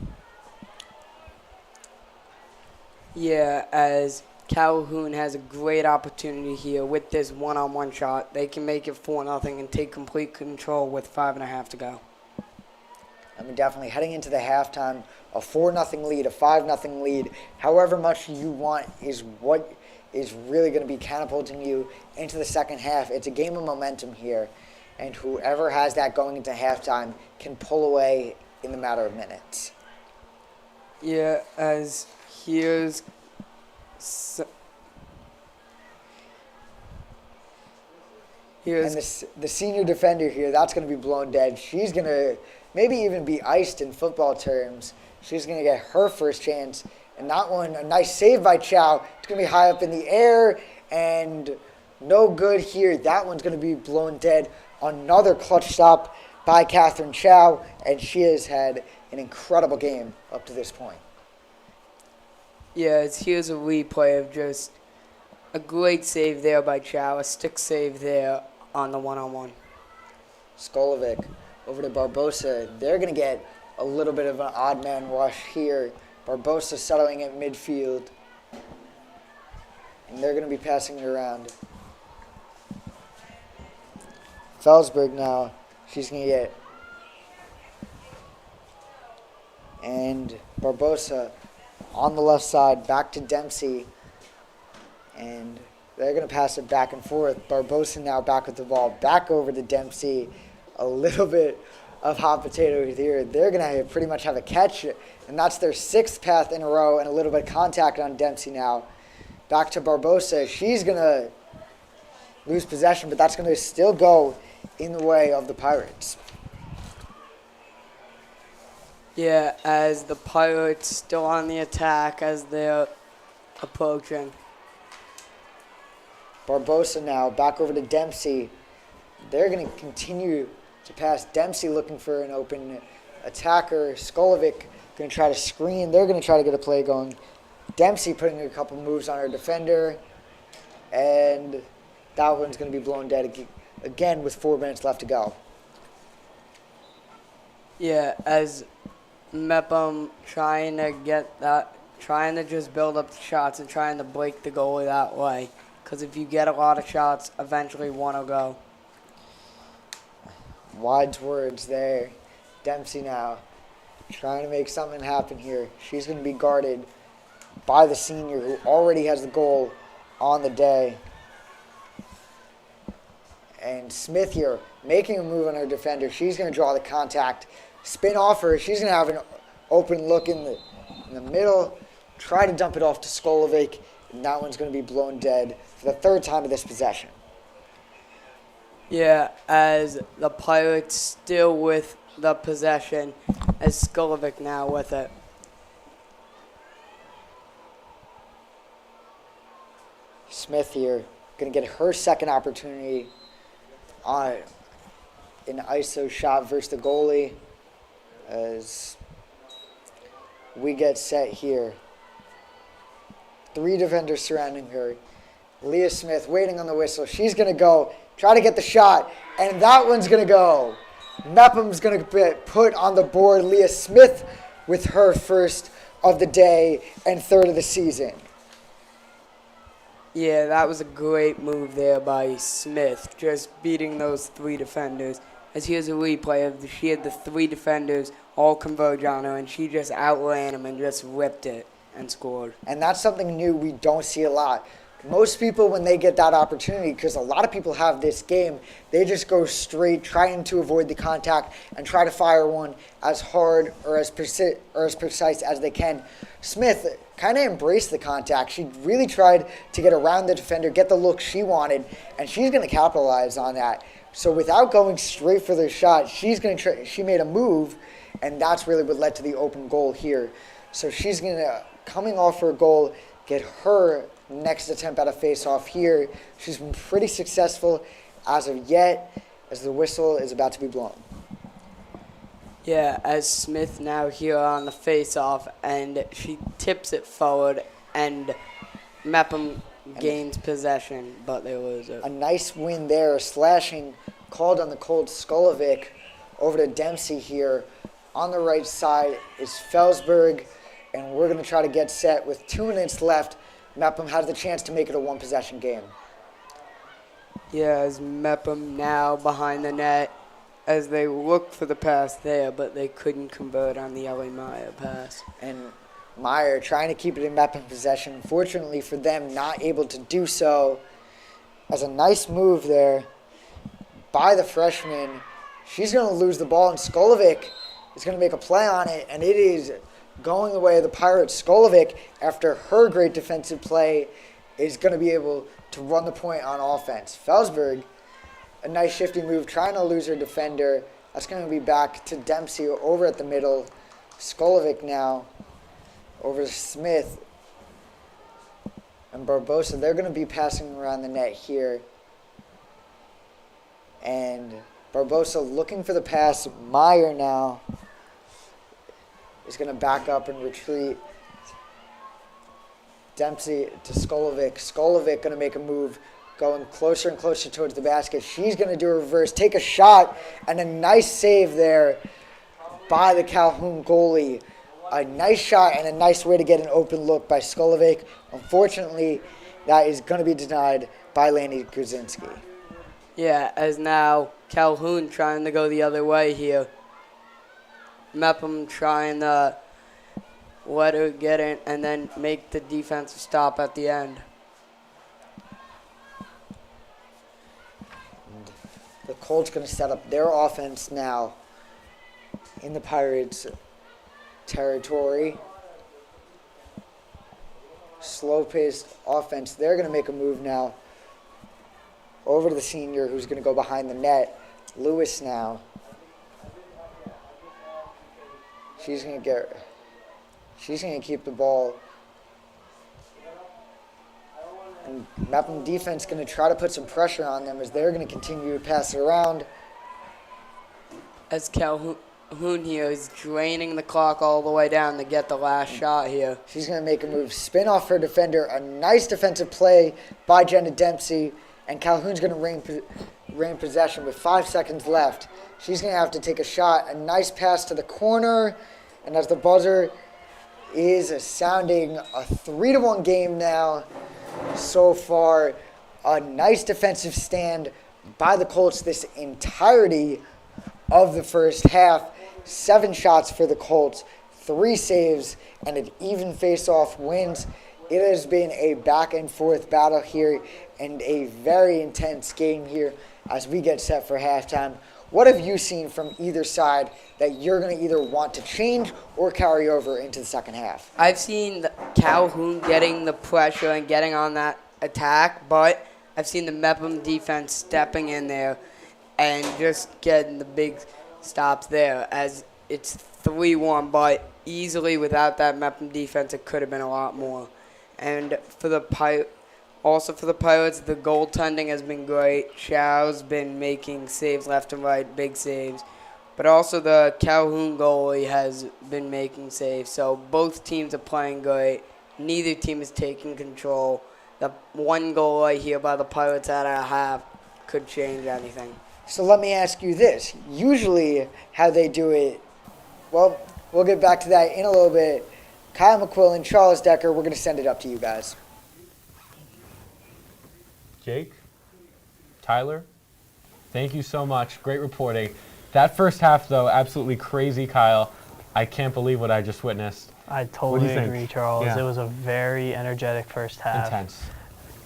[SPEAKER 5] Yeah, as Calhoun has a great opportunity here with this one-on-one shot. They can make it 4-0 and take complete control with 5.5 to go.
[SPEAKER 3] I mean, definitely heading into the halftime, a 4-0 lead, a 5-0 lead, however much you want is what is really going to be catapulting you into the second half. It's a game of momentum here, and whoever has that going into halftime can pull away in the matter of minutes.
[SPEAKER 5] Yeah, as here's
[SPEAKER 3] and the senior defender here, that's going to be blown dead. She's going to maybe even be iced in football terms. She's going to get her first chance. And that one, a nice save by Chow. It's going to be high up in the air and no good here. That one's going to be blown dead. Another clutch stop by Catherine Chow, and she has had an incredible game up to this point.
[SPEAKER 5] Yeah, here's a replay of just a great save there by Chow, a stick save there on the one-on-one.
[SPEAKER 3] Skolovic over to Barbosa. They're going to get a little bit of an odd man rush here. Barbosa settling at midfield. And they're going to be passing it around. Felsberg now. She's going to get. And Barbosa on the left side, back to Dempsey. And they're going to pass it back and forth. Barbosa now back with the ball, back over to Dempsey. A little bit of hot potato here. They're going to pretty much have a catch, and that's their 6th pass in a row, and a little bit of contact on Dempsey now. Back to Barbosa. She's going to lose possession, but that's going to still go in the way of the Pirates.
[SPEAKER 5] Yeah, as the Pirates still on the attack as they're approaching.
[SPEAKER 3] Barbosa now back over to Dempsey. They're going to continue to pass. Dempsey looking for an open attacker. Skolovic going to try to screen. They're going to try to get a play going. Dempsey putting a couple moves on her defender. And that one's going to be blown dead again with 4 minutes left to go.
[SPEAKER 5] Yeah, as Mepham trying to just build up the shots and trying to break the goalie that way. Because if you get a lot of shots, eventually one will go.
[SPEAKER 3] Wise words there. Dempsey now trying to make something happen here. She's going to be guarded by the senior who already has the goal on the day. And Smith here making a move on her defender. She's going to draw the contact. Spin off her. She's going to have an open look in the middle. Try to dump it off to Skolovic. And that one's going to be blown dead for the 3rd time of this possession.
[SPEAKER 5] Yeah, as the Pirates still with the possession, as Skolovic now with it.
[SPEAKER 3] Smith here going to get her 2nd opportunity on an ISO shot versus the goalie as we get set here. 3 defenders surrounding her. Leah Smith waiting on the whistle. She's going to go, try to get the shot, and that one's going to go. Mepham's going to be put on the board. Leah Smith with her 1st of the day and 3rd of the season.
[SPEAKER 5] Yeah, that was a great move there by Smith, just beating those 3 defenders. As here's a replay of she had the 3 defenders all converge on her, and she just outran them and just ripped it and scored.
[SPEAKER 3] And that's something new we don't see a lot. most people, when they get that opportunity, because a lot of people have this game, they just go straight, trying to avoid the contact and try to fire one as hard or as precise as they can. Smith kind of embraced the contact. She really tried to get around the defender, get the look she wanted, and she's going to capitalize on that. So without going straight for the shot, she made a move, and that's really what led to the open goal here. So she's going to, coming off her goal, get her next attempt at a face-off here. She's been pretty successful as of yet, as the whistle is about to be blown.
[SPEAKER 5] Yeah, as Smith now here on the face-off, and she tips it forward, and Mepham gains possession, but there was
[SPEAKER 3] a nice win there, slashing called on the Colt Skolovic over to Dempsey here. On the right side is Felsberg, and we're going to try to get set with 2 minutes left. Mepham has the chance to make it a one-possession game.
[SPEAKER 5] Yeah, as Mepham now behind the net, as they look for the pass there, but they couldn't convert on the Ellie Meyer pass.
[SPEAKER 3] And Meyer trying to keep it in Mepham possession. Fortunately for them, not able to do so. As a nice move there by the freshman. She's going to lose the ball, and Skolovic is going to make a play on it, and it is going the way of the Pirates. Skolovic, after her great defensive play, is going to be able to run the point on offense. Felsberg, a nice shifty move, trying to lose her defender. That's going to be back to Dempsey over at the middle. Skolovic now over to Smith. And Barbosa, they're going to be passing around the net here. And Barbosa looking for the pass. Meyer now is going to back up and retreat. Dempsey to Skolovic. Skolovic going to make a move, going closer and closer towards the basket. She's going to do a reverse, take a shot, and a nice save there by the Calhoun goalie. A nice shot and a nice way to get an open look by Skolovic. Unfortunately, that is going to be denied by Lanny Grzinski.
[SPEAKER 5] Yeah, as now Calhoun trying to go the other way here. Mepham trying to let her get in and then make the defensive stop at the end.
[SPEAKER 3] And the Colts going to set up their offense now in the Pirates' territory. Slow-paced offense. They're going to make a move now over to the senior, who's going to go behind the net. Lewis now. She's going to keep the ball. And Mepham defense going to try to put some pressure on them as they're going to continue to pass it around.
[SPEAKER 5] As Calhoun here is draining the clock all the way down to get the last shot here.
[SPEAKER 3] She's going to make a move, spin off her defender. A nice defensive play by Jenna Dempsey. And Calhoun's going to reign possession with 5 seconds left. She's going to have to take a shot. A nice pass to the corner. And as the buzzer is sounding, a 3-1 game now so far. A nice defensive stand by the Colts this entirety of the first half. 7 shots for the Colts, 3 saves, and an even face-off wins. It has been a back-and-forth battle here and a very intense game here as we get set for halftime. What have you seen from either side that you're going to either want to change or carry over into the second half?
[SPEAKER 5] I've seen Calhoun getting the pressure and getting on that attack, but I've seen the Mepham defense stepping in there and just getting the big stops there as it's 3-1, but easily without that Mepham defense, it could have been a lot more. And for the Pirates, the goaltending has been great. Show's been making saves left and right, big saves. But also the Calhoun goalie has been making saves. So both teams are playing great. Neither team is taking control. The one goal right here by the Pirates at a half could change anything.
[SPEAKER 3] So let me ask you this. Usually how they do it, well, we'll get back to that in a little bit. Kyle McQuillan, Charles Decker, we're going to send it up to you guys.
[SPEAKER 1] Jake, Tyler, thank you so much. Great reporting. That first half, though, absolutely crazy, Kyle. I can't believe what I just witnessed.
[SPEAKER 2] I
[SPEAKER 1] What do
[SPEAKER 2] totally
[SPEAKER 1] you think?
[SPEAKER 2] agree, Charles.
[SPEAKER 1] Yeah.
[SPEAKER 2] It was a very energetic first half.
[SPEAKER 1] Intense.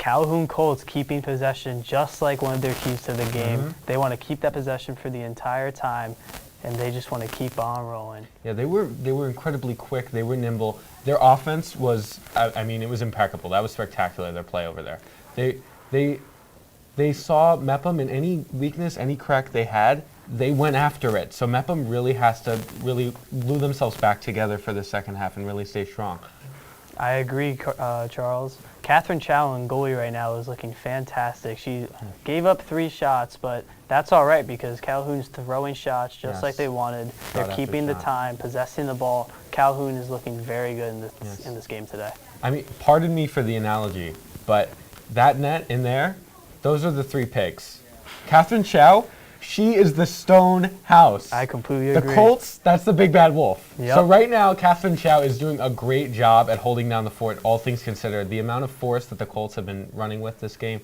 [SPEAKER 2] Calhoun Colts keeping possession just like one of their keys to the game. They want to keep that possession for the entire time, and they just want to keep on rolling.
[SPEAKER 1] Yeah, they were incredibly quick. They were nimble. Their offense was, I mean, it was impeccable. That was spectacular, their play over there. They saw Mepham in any weakness, any crack they had, they went after it. So Mepham really has to really glue themselves back together for the second half and really stay strong.
[SPEAKER 2] I agree, Charles. Catherine Chow in goalie right now is looking fantastic. She gave up 3 shots, but that's all right because Calhoun's throwing shots just like they wanted. They're keeping the time, possessing the ball. Calhoun is looking very good in this game today.
[SPEAKER 1] I mean, pardon me for the analogy, but that net in there, those are the 3 pigs. Catherine Chow, she is the stone house.
[SPEAKER 2] I completely agree.
[SPEAKER 1] The Colts, that's the big bad wolf.
[SPEAKER 2] Yep.
[SPEAKER 1] So right now, Catherine Chow is doing a great job at holding down the fort, all things considered. The amount of force that the Colts have been running with this game,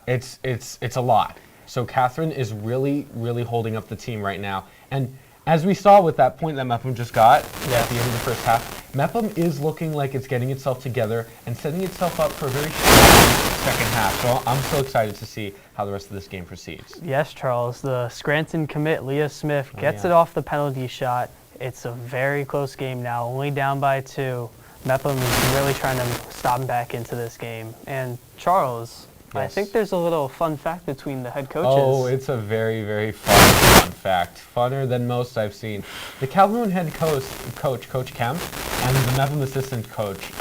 [SPEAKER 1] it's a lot. So Catherine is really, really holding up the team right now. And as we saw with that point that Mepham just got at the end of the first half, Mepham is looking like it's getting itself together and setting itself up for a very strong second half. So I'm so excited to see how the rest of this game proceeds.
[SPEAKER 2] Yes, Charles. The Scranton commit, Leah Smith, gets it off the penalty shot. It's a very close game now, only down by 2. Mepham is really trying to stop them back into this game. And Charles, I think there's a little fun fact between the head coaches.
[SPEAKER 1] Oh, it's a very, very fun fact. Funner than most I've seen. The Calhoun head coach, Coach Kemp, and the Mepham assistant coach,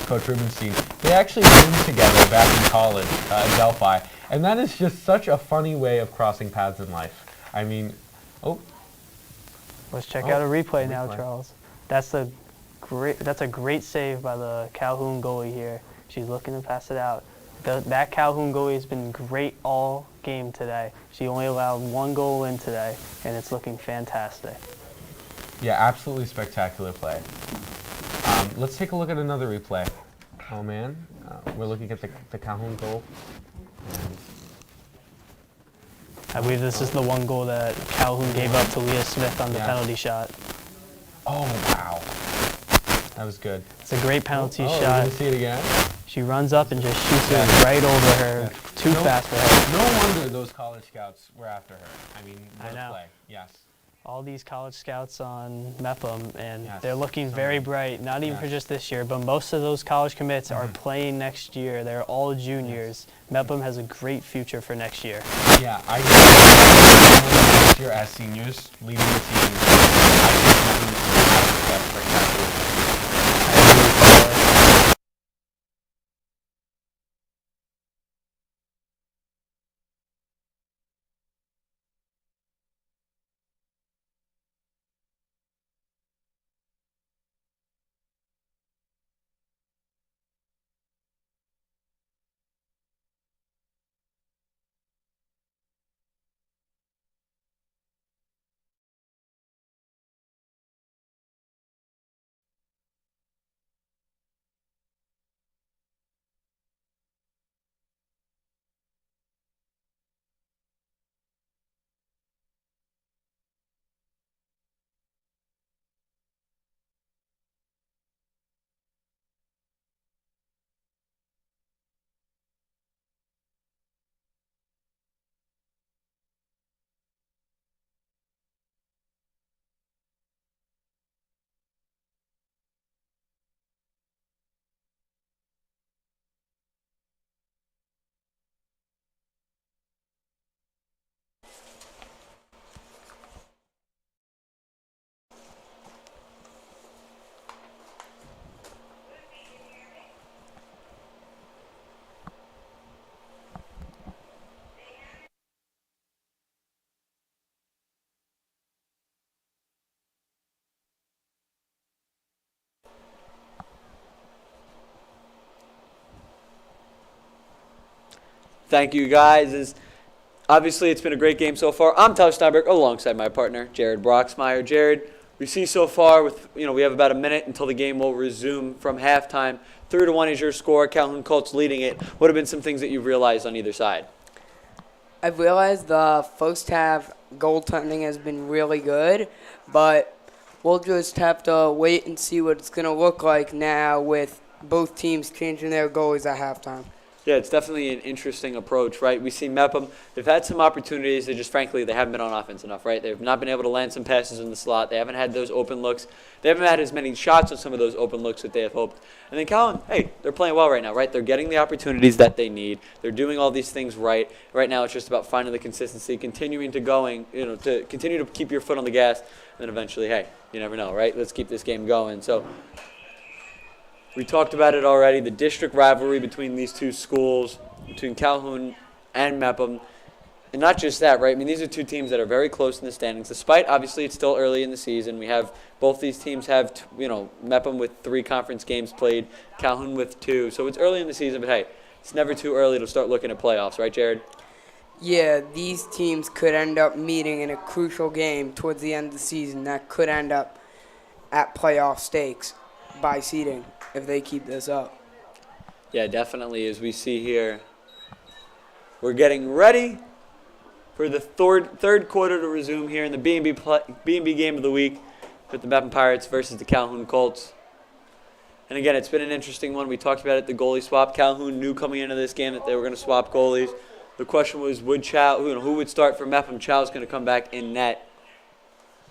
[SPEAKER 1] Coach Rubenstein, they actually roomed together back in college at Delphi. And that is just such a funny way of crossing paths in life. I mean,
[SPEAKER 2] Let's check out a replay now, Charles. That's a great save by the Calhoun goalie here. She's looking to pass it out. That Calhoun goalie has been great all game today. She only allowed 1 goal in today, and it's looking fantastic.
[SPEAKER 1] Yeah, absolutely spectacular play. Let's take a look at another replay. Oh, man. We're looking at the Calhoun goal.
[SPEAKER 2] I believe this is the 1 goal that Calhoun gave up to Leah Smith on the penalty shot.
[SPEAKER 1] Oh, wow. That was good.
[SPEAKER 2] It's a great penalty shot.
[SPEAKER 1] We're going to see it again?
[SPEAKER 2] She runs up and just shoots it right over her. Too fast for her.
[SPEAKER 1] No wonder those college scouts were after her. I mean, what a play. Yes.
[SPEAKER 2] All these college scouts on Mepham, and they're looking very bright, not even for just this year, but most of those college commits are playing next year. They're all juniors. Mepham has a great future for next year.
[SPEAKER 1] Yeah, I think next year as seniors leading the team, I think Mepham has a spectacular future.
[SPEAKER 4] Thank you, guys. Obviously, it's been a great game so far. I'm Tyler Steinberg alongside my partner, Jared Broxmeyer. Jared, we see so far we have about a minute until the game will resume from halftime. 3-1 is your score. Calhoun Colts leading it. What have been some things that you've realized on either side?
[SPEAKER 5] I've realized the first half goaltending has been really good, but we'll just have to wait and see what it's going to look like now with both teams changing their goalies at halftime.
[SPEAKER 4] Yeah, it's definitely an interesting approach, right? We see Mepham, they've had some opportunities. They just, frankly, they haven't been on offense enough, right? They've not been able to land some passes in the slot. They haven't had those open looks. They haven't had as many shots on some of those open looks that they have hoped. And then Calhoun, hey, they're playing well right now, right? They're getting the opportunities that they need. They're doing all these things right. Right now, it's just about finding the consistency, continuing to going, to continue to keep your foot on the gas, and then eventually, hey, you never know, right? Let's keep this game going. So we talked about it already, the district rivalry between these two schools, between Calhoun and Mepham. And not just that, right? I mean, these are two teams that are very close in the standings. Despite, obviously, it's still early in the season. We have both these teams have, Mepham with 3 conference games played, Calhoun with 2. So it's early in the season, but hey, it's never too early to start looking at playoffs, right, Jared?
[SPEAKER 5] Yeah, these teams could end up meeting in a crucial game towards the end of the season that could end up at playoff stakes by seeding if they keep this up.
[SPEAKER 4] Yeah, definitely. As we see here, we're getting ready for the third quarter to resume here in the B&B game of the week with the Mepham Pirates versus the Calhoun Colts. And again, it's been an interesting one. We talked about it, the goalie swap. Calhoun knew coming into this game that they were going to swap goalies. The question was, who would start for Mepham? Chow's going to come back in net.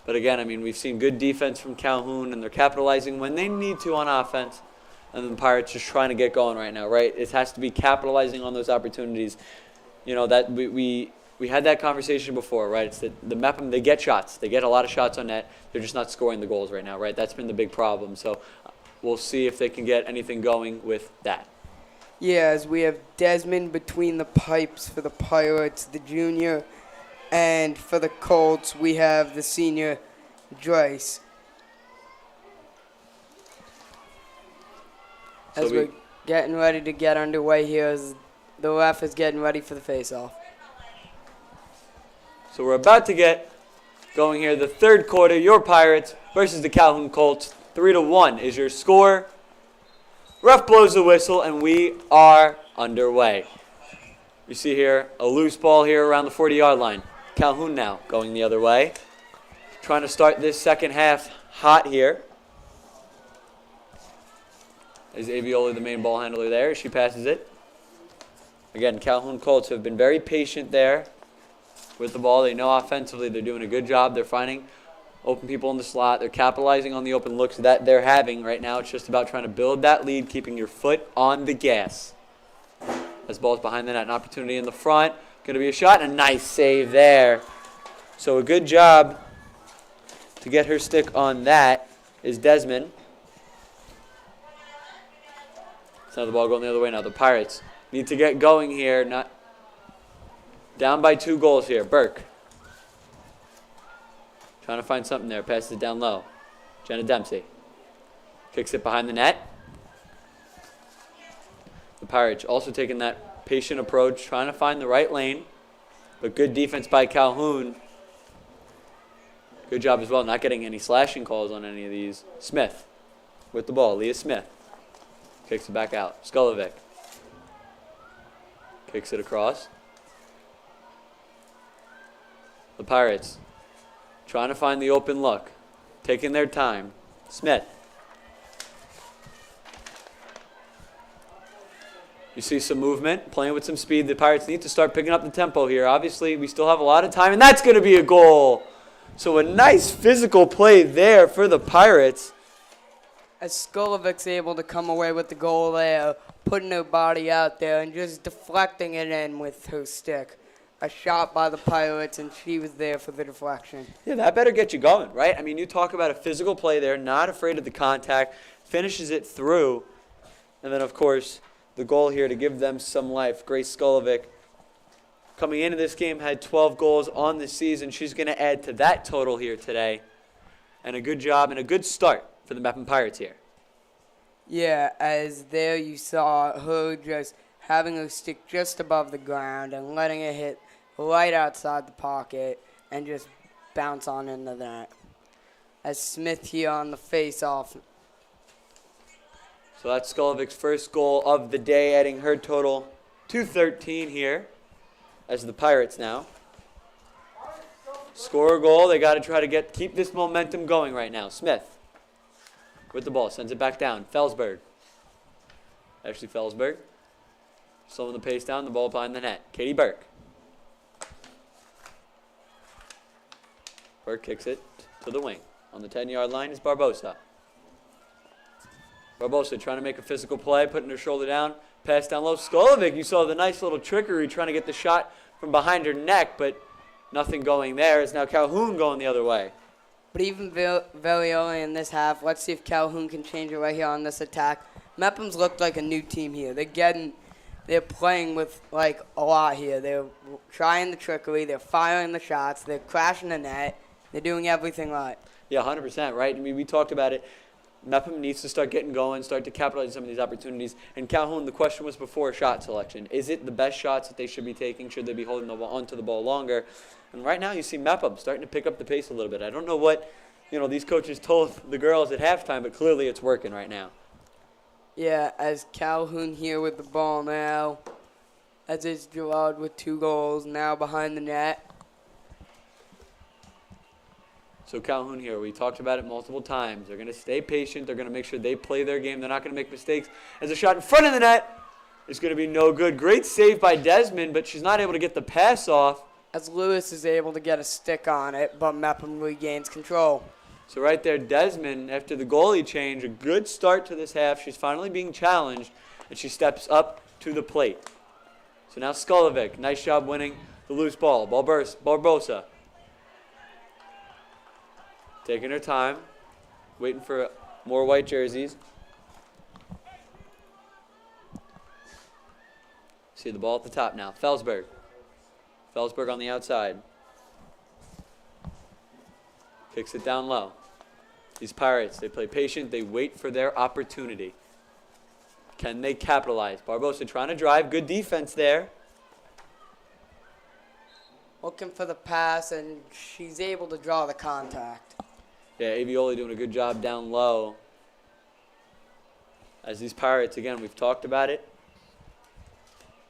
[SPEAKER 4] But again, I mean, we've seen good defense from Calhoun, and they're capitalizing when they need to on offense. And the Pirates just trying to get going right now, right? It has to be capitalizing on those opportunities. That we had that conversation before, right? It's that the Mepham, they get shots. They get a lot of shots on net. They're just not scoring the goals right now, right? That's been the big problem. So we'll see if they can get anything going with that.
[SPEAKER 5] Yeah, as we have Desmond between the pipes for the Pirates, the junior, and for the Colts, we have the senior, Joyce. As we're getting ready to get underway here, as the ref is getting ready for the face-off.
[SPEAKER 4] So we're about to get going here. The third quarter, your Pirates versus the Calhoun Colts. 3-1 is your score. Ref blows the whistle, and we are underway. You see here a loose ball here around the 40-yard line. Calhoun now going the other way. Trying to start this second half hot here. Is Aviola the main ball handler there? She passes it. Again, Calhoun Colts have been very patient there with the ball. They know offensively they're doing a good job. They're finding open people in the slot. They're capitalizing on the open looks that they're having right now. It's just about trying to build that lead, keeping your foot on the gas. As ball's behind the net, an opportunity in the front. Going to be a shot, and a nice save there. So a good job to get her stick on that is Desmond. So now the ball going the other way now. The Pirates need to get going here. Not down by 2 goals here. Burke trying to find something there. Passes it down low. Jenna Dempsey kicks it behind the net. The Pirates also taking that patient approach, trying to find the right lane. But good defense by Calhoun. Good job as well, not getting any slashing calls on any of these. Smith with the ball. Leah Smith kicks it back out. Skulovic kicks it across. The Pirates trying to find the open look, taking their time. Smith. You see some movement, playing with some speed. The Pirates need to start picking up the tempo here. Obviously, we still have a lot of time, and that's going to be a goal. So a nice physical play there for the Pirates.
[SPEAKER 5] As Skulovic's able to come away with the goal there, putting her body out there and just deflecting it in with her stick. A shot by the Pirates, and she was there for the deflection.
[SPEAKER 4] Yeah, that better get you going, right? I mean, you talk about a physical play there, not afraid of the contact, finishes it through. And then, of course, the goal here to give them some life. Grace Skulovic, coming into this game, had 12 goals on the season. She's going to add to that total here today. And a good job and a good start for the Mepham Pirates here.
[SPEAKER 5] Yeah, as there you saw her just having her stick just above the ground and letting it hit right outside the pocket and just bounce on into that. As Smith here on the face-off.
[SPEAKER 4] So that's Skulovic's first goal of the day, adding her total to 13 here as the Pirates now score a goal. They got to try to keep this momentum going right now. Smith with the ball, sends it back down. Felsberg. Ashley Felsberg Slowing the pace down, the ball behind the net. Katie Burke. Burke kicks it to the wing. On the 10-yard line is Barbosa. Barbosa trying to make a physical play, putting her shoulder down, pass down low. Skolovic, you saw the nice little trickery trying to get the shot from behind her neck, but nothing going there. It's now Calhoun going the other way.
[SPEAKER 5] But even very early in this half, let's see if Calhoun can change it right here on this attack. Mepham's looked like a new team here. They're playing with like a lot here. They're trying the trickery. They're firing the shots. They're crashing the net. They're doing everything right.
[SPEAKER 4] Yeah, 100%, right? I mean, we talked about it. Mepham needs to start getting going, start to capitalize on some of these opportunities. And Calhoun, the question was before shot selection. Is it the best shots that they should be taking? Should they be holding onto the ball longer? And right now you see Mepham starting to pick up the pace a little bit. I don't know what these coaches told the girls at halftime, but clearly it's working right now.
[SPEAKER 5] Yeah, as Calhoun here with the ball now. As it's Gerard with 2 goals, now behind the net.
[SPEAKER 4] So Calhoun here, we talked about it multiple times. They're going to stay patient. They're going to make sure they play their game. They're not going to make mistakes. As a shot in front of the net is going to be no good. Great save by Desmond, but she's not able to get the pass off.
[SPEAKER 5] As Lewis is able to get a stick on it, but Mepham regains control.
[SPEAKER 4] So right there, Desmond, after the goalie change, a good start to this half. She's finally being challenged, and she steps up to the plate. So now Skolovic, nice job winning the loose ball. Barbosa. Taking her time, waiting for more white jerseys. See the ball at the top now. Felsberg. Felsberg on the outside. Kicks it down low. These Pirates, they play patient. They wait for their opportunity. Can they capitalize? Barbosa trying to drive. Good defense there.
[SPEAKER 5] Looking for the pass, and she's able to draw the contact.
[SPEAKER 4] Yeah, Avioli doing a good job down low. As these Pirates, again, we've talked about it.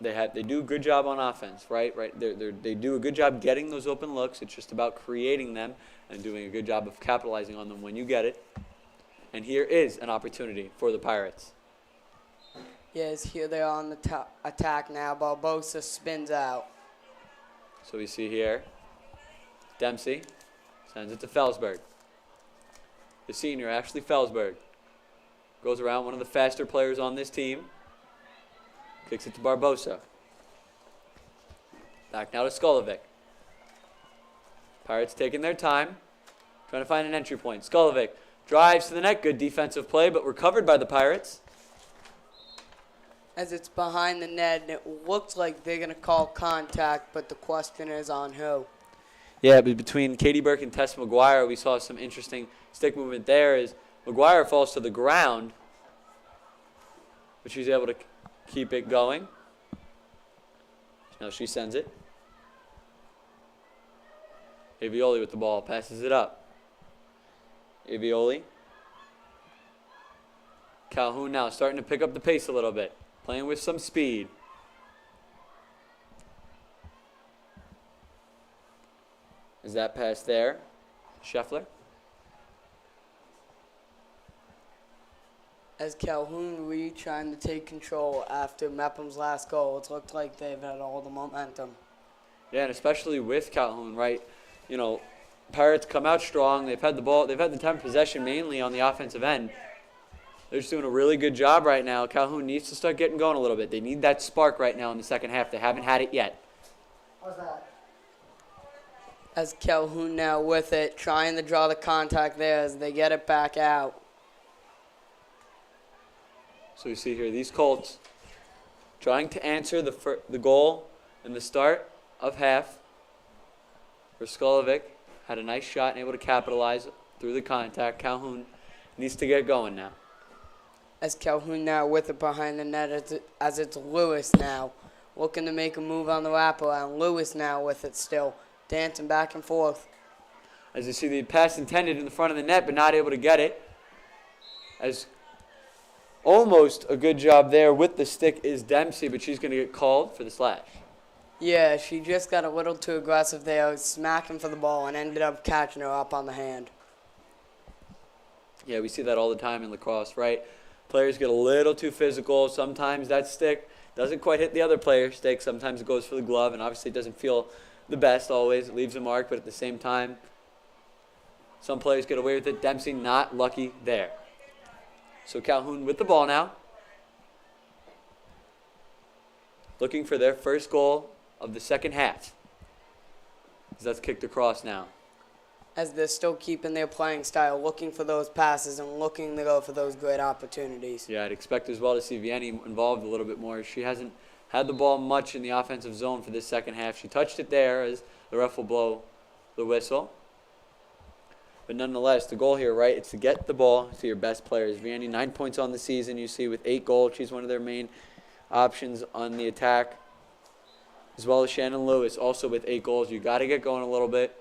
[SPEAKER 4] They do a good job on offense, right? They do a good job getting those open looks. It's just about creating them and doing a good job of capitalizing on them when you get it. And here is an opportunity for the Pirates.
[SPEAKER 5] Yes, here they are on the attack now. Barbosa spins out.
[SPEAKER 4] So we see here, Dempsey sends it to Felsberg. The senior, Ashley Felsberg, goes around, one of the faster players on this team. Kicks it to Barbosa. Back now to Skolovic. Pirates taking their time, trying to find an entry point. Skolovic drives to the net. Good defensive play, but recovered by the Pirates.
[SPEAKER 5] As it's behind the net, and it looks like they're going to call contact, but the question is on who.
[SPEAKER 4] Yeah, but between Katie Burke and Tess McGuire, we saw some interesting stick movement there as McGuire falls to the ground, but she's able to keep it going. Now she sends it. Avioli with the ball, passes it up. Avioli. Calhoun now starting to pick up the pace a little bit, playing with some speed. Is that pass there? Scheffler.
[SPEAKER 5] As Calhoun trying to take control after Mepham's last goal, it looked like they've had all the momentum.
[SPEAKER 4] Yeah, and especially with Calhoun, right? Pirates come out strong. They've had the ball. They've had the time of possession mainly on the offensive end. They're just doing a really good job right now. Calhoun needs to start getting going a little bit. They need that spark right now in the second half. They haven't had it yet.
[SPEAKER 3] How's that?
[SPEAKER 5] As Calhoun now with it, trying to draw the contact there as they get it back out.
[SPEAKER 4] So you see here, these Colts trying to answer the goal in the start of half. For Skolovic, had a nice shot and able to capitalize through the contact. Calhoun needs to get going now.
[SPEAKER 5] As Calhoun now with it behind the net as it's Lewis now. Looking to make a move on the wraparound. Lewis now with it still. Dancing back and forth.
[SPEAKER 4] As you see the pass intended in the front of the net, but not able to get it. As almost a good job there with the stick is Dempsey, but she's going to get called for the slash.
[SPEAKER 5] Yeah, she just got a little too aggressive there, smacking for the ball, and ended up catching her up on the hand.
[SPEAKER 4] Yeah, we see that all the time in lacrosse, right? Players get a little too physical. Sometimes that stick Doesn't quite hit the other player's stick. Sometimes it goes for the glove, and obviously it doesn't feel the best always. It leaves a mark, but at the same time, some players get away with it. Dempsey not lucky there. So Calhoun with the ball now. Looking for their first goal of the second half. As that's kicked across now.
[SPEAKER 5] As they're still keeping their playing style, looking for those passes and looking to go for those great opportunities.
[SPEAKER 4] Yeah, I'd expect as well to see Vianney involved a little bit more. She hasn't had the ball much in the offensive zone for this second half. She touched it there as the ref will blow the whistle. But nonetheless, the goal here, right, it's to get the ball to your best players. Vianney, 9 points on the season, you see, with 8 goals. She's one of their main options on the attack. As well as Shannon Lewis, also with 8 goals. You got to get going a little bit.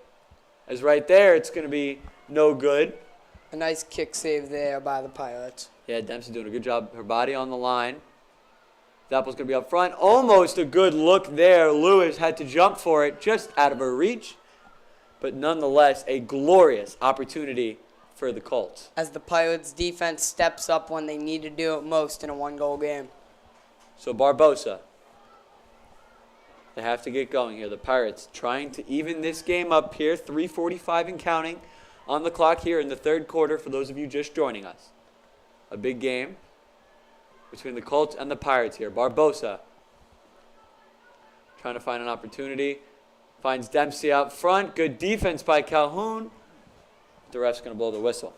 [SPEAKER 4] As right there, it's going to be no good.
[SPEAKER 5] A nice kick save there by the Pirates.
[SPEAKER 4] Yeah, Dempsey doing a good job. Her body on the line. Zappel's going to be up front. Almost a good look there. Lewis had to jump for it, just out of her reach. But nonetheless, a glorious opportunity for the Colts.
[SPEAKER 5] As the Pirates' defense steps up when they need to do it most in a one-goal game.
[SPEAKER 4] So Barbosa. They have to get going here. The Pirates trying to even this game up here. 3:45 and counting on the clock here in the third quarter for those of you just joining us. A big game between the Colts and the Pirates here. Barbosa trying to find an opportunity. Finds Dempsey out front. Good defense by Calhoun. The ref's going to blow the whistle.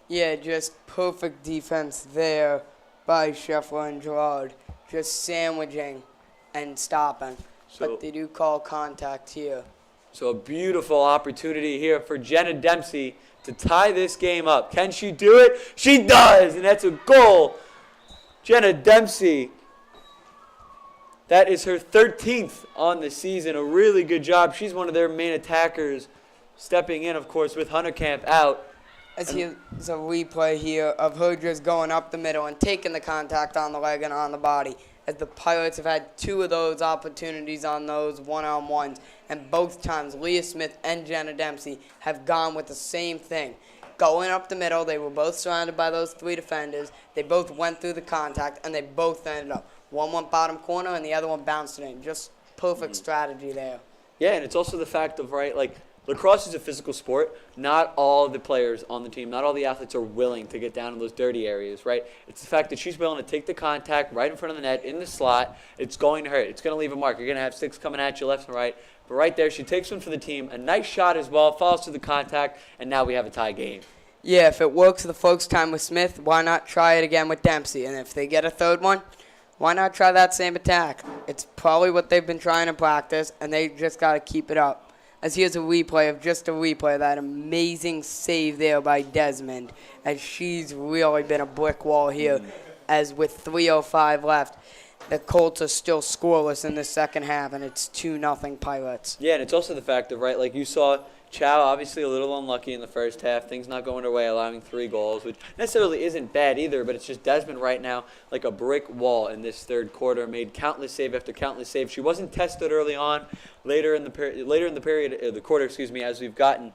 [SPEAKER 5] Yeah, just perfect defense there by Scheffler and Gerard. Just sandwiching and stopping. But they do call contact here.
[SPEAKER 4] So a beautiful opportunity here for Jenna Dempsey to tie this game up. Can she do it? She does, and that's a goal. Jenna Dempsey, that is her 13th on the season. A really good job. She's one of their main attackers, stepping in, of course, with Hunterkamp out.
[SPEAKER 5] As here's a replay here of her just going up the middle and taking the contact on the leg and on the body. As the Pirates have had 2 of those opportunities on those one-on-ones. And both times, Leah Smith and Jenna Dempsey have gone with the same thing. Going up the middle, they were both surrounded by those 3 defenders. They both went through the contact, and they both ended up. One went bottom corner, and the other one bounced it in. Just perfect strategy there.
[SPEAKER 4] Yeah, and it's also the fact of, right, like, lacrosse is a physical sport. Not all the players on the team, not all the athletes are willing to get down in those dirty areas, right? It's the fact that she's willing to take the contact right in front of the net, in the slot. It's going to hurt. It's going to leave a mark. You're going to have 6 coming at you left and right. But right there, she takes one for the team. A nice shot as well, follows through the contact, and now we have a tie game.
[SPEAKER 5] Yeah, if it works the first time with Smith, why not try it again with Dempsey? And if they get a third one, why not try that same attack? It's probably what they've been trying to practice, and they just got to keep it up. As here's a replay of that amazing save there by Desmond, as she's really been a brick wall here. As with 3:05 left, the Colts are still scoreless in the second half, and it's 2-0 Pirates.
[SPEAKER 4] Yeah, and it's also the fact of, right, like you saw Chow obviously a little unlucky in the first half. Things not going her way, allowing 3 goals, which necessarily isn't bad either, but it's just Desmond right now like a brick wall in this third quarter. Made countless save after countless save. She wasn't tested early on. Later in the quarter, as they've gotten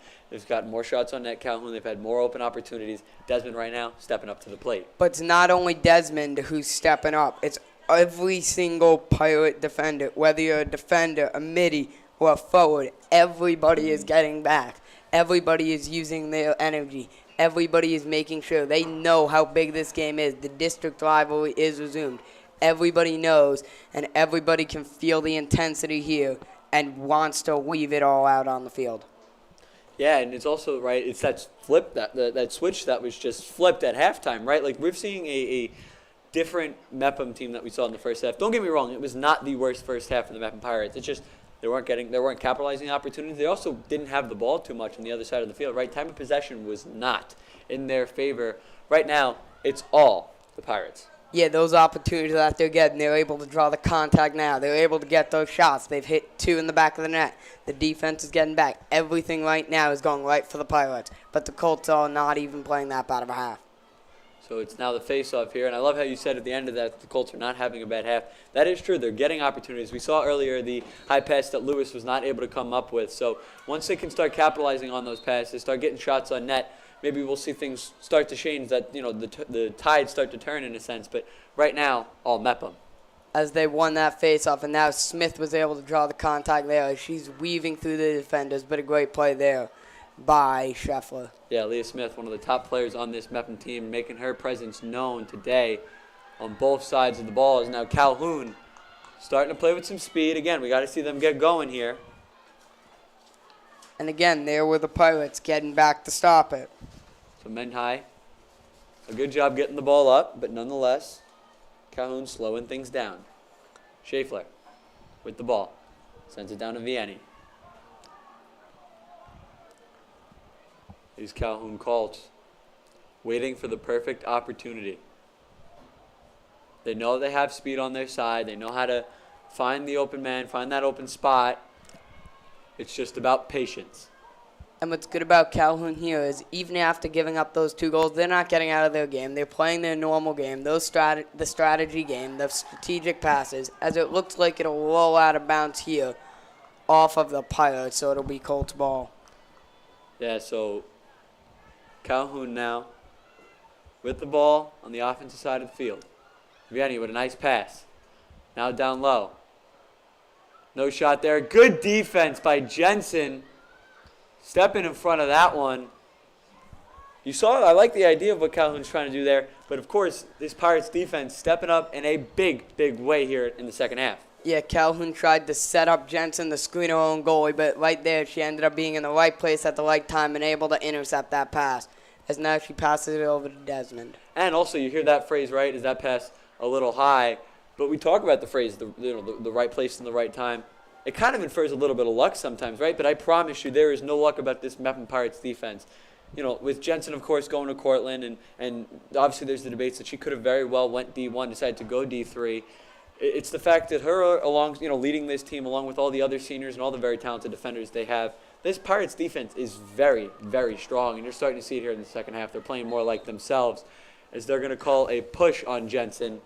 [SPEAKER 4] more shots on net. Calhoun, they've had more open opportunities. Desmond right now stepping up to the plate.
[SPEAKER 5] But it's not only Desmond who's stepping up. It's every single Pirate defender, whether you're a defender, a midi, or a forward. Everybody is getting back. Everybody is using their energy. Everybody is making sure they know how big this game is. The district rivalry is resumed. Everybody knows, and everybody can feel the intensity here and wants to leave it all out on the field.
[SPEAKER 4] Yeah, and it's also, right, it's that flip, that switch that was just flipped at halftime, right? Like, we're seeing a different Mepham team that we saw in the first half. Don't get me wrong, it was not the worst first half of the Mepham Pirates. It's just they weren't capitalizing on opportunities. They also didn't have the ball too much on the other side of the field, right? Time of possession was not in their favor. Right now, it's all the Pirates.
[SPEAKER 5] Yeah, those opportunities that they're getting, they're able to draw the contact now. They're able to get those shots. They've hit 2 in the back of the net. The defense is getting back. Everything right now is going right for the Pirates. But the Colts are not even playing that bad of a half.
[SPEAKER 4] So it's now the face-off here. And I love how you said at the end of that the Colts are not having a bad half. That is true. They're getting opportunities. We saw earlier the high pass that Lewis was not able to come up with. So once they can start capitalizing on those passes, start getting shots on net, maybe we'll see things start to change, that, you know, the tide start to turn in a sense. But right now, all Mepham.
[SPEAKER 5] as they won that faceoff, and now Smith was able to draw the contact there. She's weaving through the defenders, but a great play there by Scheffler.
[SPEAKER 4] Yeah, Leah Smith, one of the top players on this Mepham team, making her presence known today on both sides of the ball. Is now Calhoun starting to play with some speed. Again, we got to see them get going here.
[SPEAKER 5] And again, there were the Pirates getting back to stop it.
[SPEAKER 4] So men high, a good job getting the ball up, but nonetheless, Calhoun slowing things down. Schaeffler with the ball, sends it down to Vianney. These Calhoun Colts waiting for the perfect opportunity. They know they have speed on their side. They know how to find the open man, find that open spot. It's just about patience.
[SPEAKER 5] And what's good about Calhoun here is even after giving up those 2 goals, they're not getting out of their game. They're playing their normal game, the strategy game, the strategic passes, as it looks like it'll roll out of bounds here off of the Pirates, so it'll be Colts ball.
[SPEAKER 4] Yeah, so Calhoun now with the ball on the offensive side of the field. Vianney with a nice pass. Now down low. No shot there. Good defense by Jensen. Stepping in front of that one. You saw, I like the idea of what Calhoun's trying to do there, but of course, this Pirates defense stepping up in a big, big way here in the second half.
[SPEAKER 5] Yeah, Calhoun tried to set up Jensen to screen her own goalie, but right there she ended up being in the right place at the right time and able to intercept that pass, as now she passes it over to Desmond.
[SPEAKER 4] And also, you hear that phrase, right? Is that pass a little high? But we talk about the phrase, the right place in the right time. It kind of infers a little bit of luck sometimes, right? But I promise you, there is no luck about this Mepham Pirates defense. You know, with Jensen, of course, going to Cortland, and obviously there's the debates that she could have very well went D1, decided to go D3. It's the fact that her, leading this team along with all the other seniors and all the very talented defenders they have, this Pirates defense is very, very strong, and you're starting to see it here in the second half. They're playing more like themselves, as they're going to call a push on Jensen,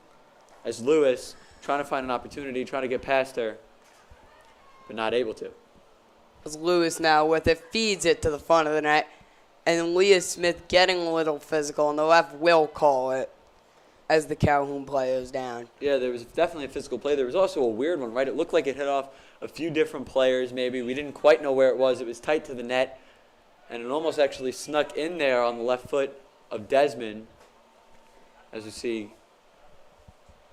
[SPEAKER 4] as Lewis trying to find an opportunity, trying to get past her, but not able to.
[SPEAKER 5] As Lewis now with it, feeds it to the front of the net, and Leah Smith getting a little physical, and the ref will call it as the Calhoun player is down.
[SPEAKER 4] Yeah, there was definitely a physical play. There was also a weird one, right? It looked like it hit off a few different players maybe. We didn't quite know where it was. It was tight to the net, and it almost actually snuck in there on the left foot of Desmond, as you see.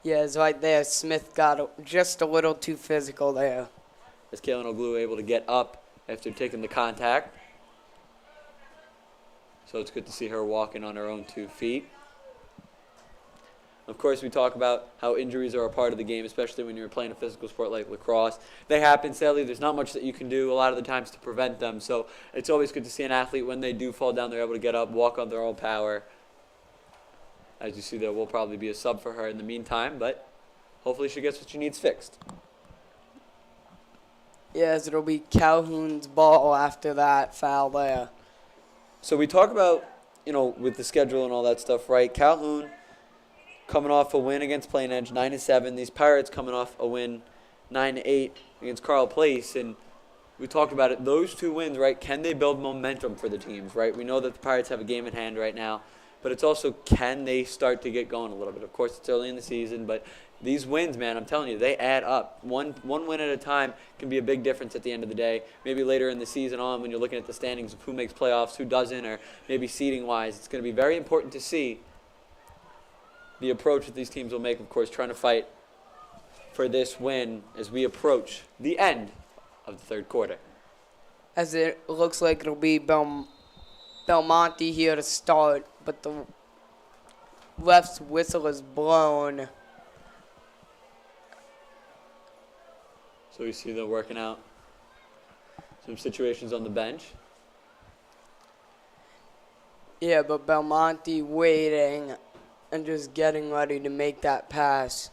[SPEAKER 5] Yeah, it's right there. Smith got just a little too physical there.
[SPEAKER 4] As Kaylin O'Glue able to get up after taking the contact. So it's good to see her walking on her own 2 feet. Of course, we talk about how injuries are a part of the game, especially when you're playing a physical sport like lacrosse. They happen, sadly. There's not much that you can do a lot of the times to prevent them. So it's always good to see an athlete, when they do fall down, they're able to get up, walk on their own power. As you see, there will probably be a sub for her in the meantime, but hopefully she gets what she needs fixed.
[SPEAKER 5] Yes, it'll be Calhoun's ball after that foul there.
[SPEAKER 4] So we talk about, with the schedule and all that stuff, right? Calhoun coming off a win against Plain Edge, 9-7. These Pirates coming off a win, 9-8 against Carl Place. And we talked about it. Those 2 wins, right? Can they build momentum for the teams, right? We know that the Pirates have a game in hand right now. But it's also, can they start to get going a little bit? Of course, it's early in the season, but these wins, man, I'm telling you, they add up. One win at a time can be a big difference at the end of the day. Maybe later in the season on, when you're looking at the standings of who makes playoffs, who doesn't, or maybe seeding-wise, it's going to be very important to see the approach that these teams will make, of course, trying to fight for this win as we approach the end of the third quarter.
[SPEAKER 5] As it looks like it'll be Belmonte here to start, but the ref's whistle is blown.
[SPEAKER 4] So we see them working out some situations on the bench.
[SPEAKER 5] Yeah, but Belmonte waiting and just getting ready to make that pass.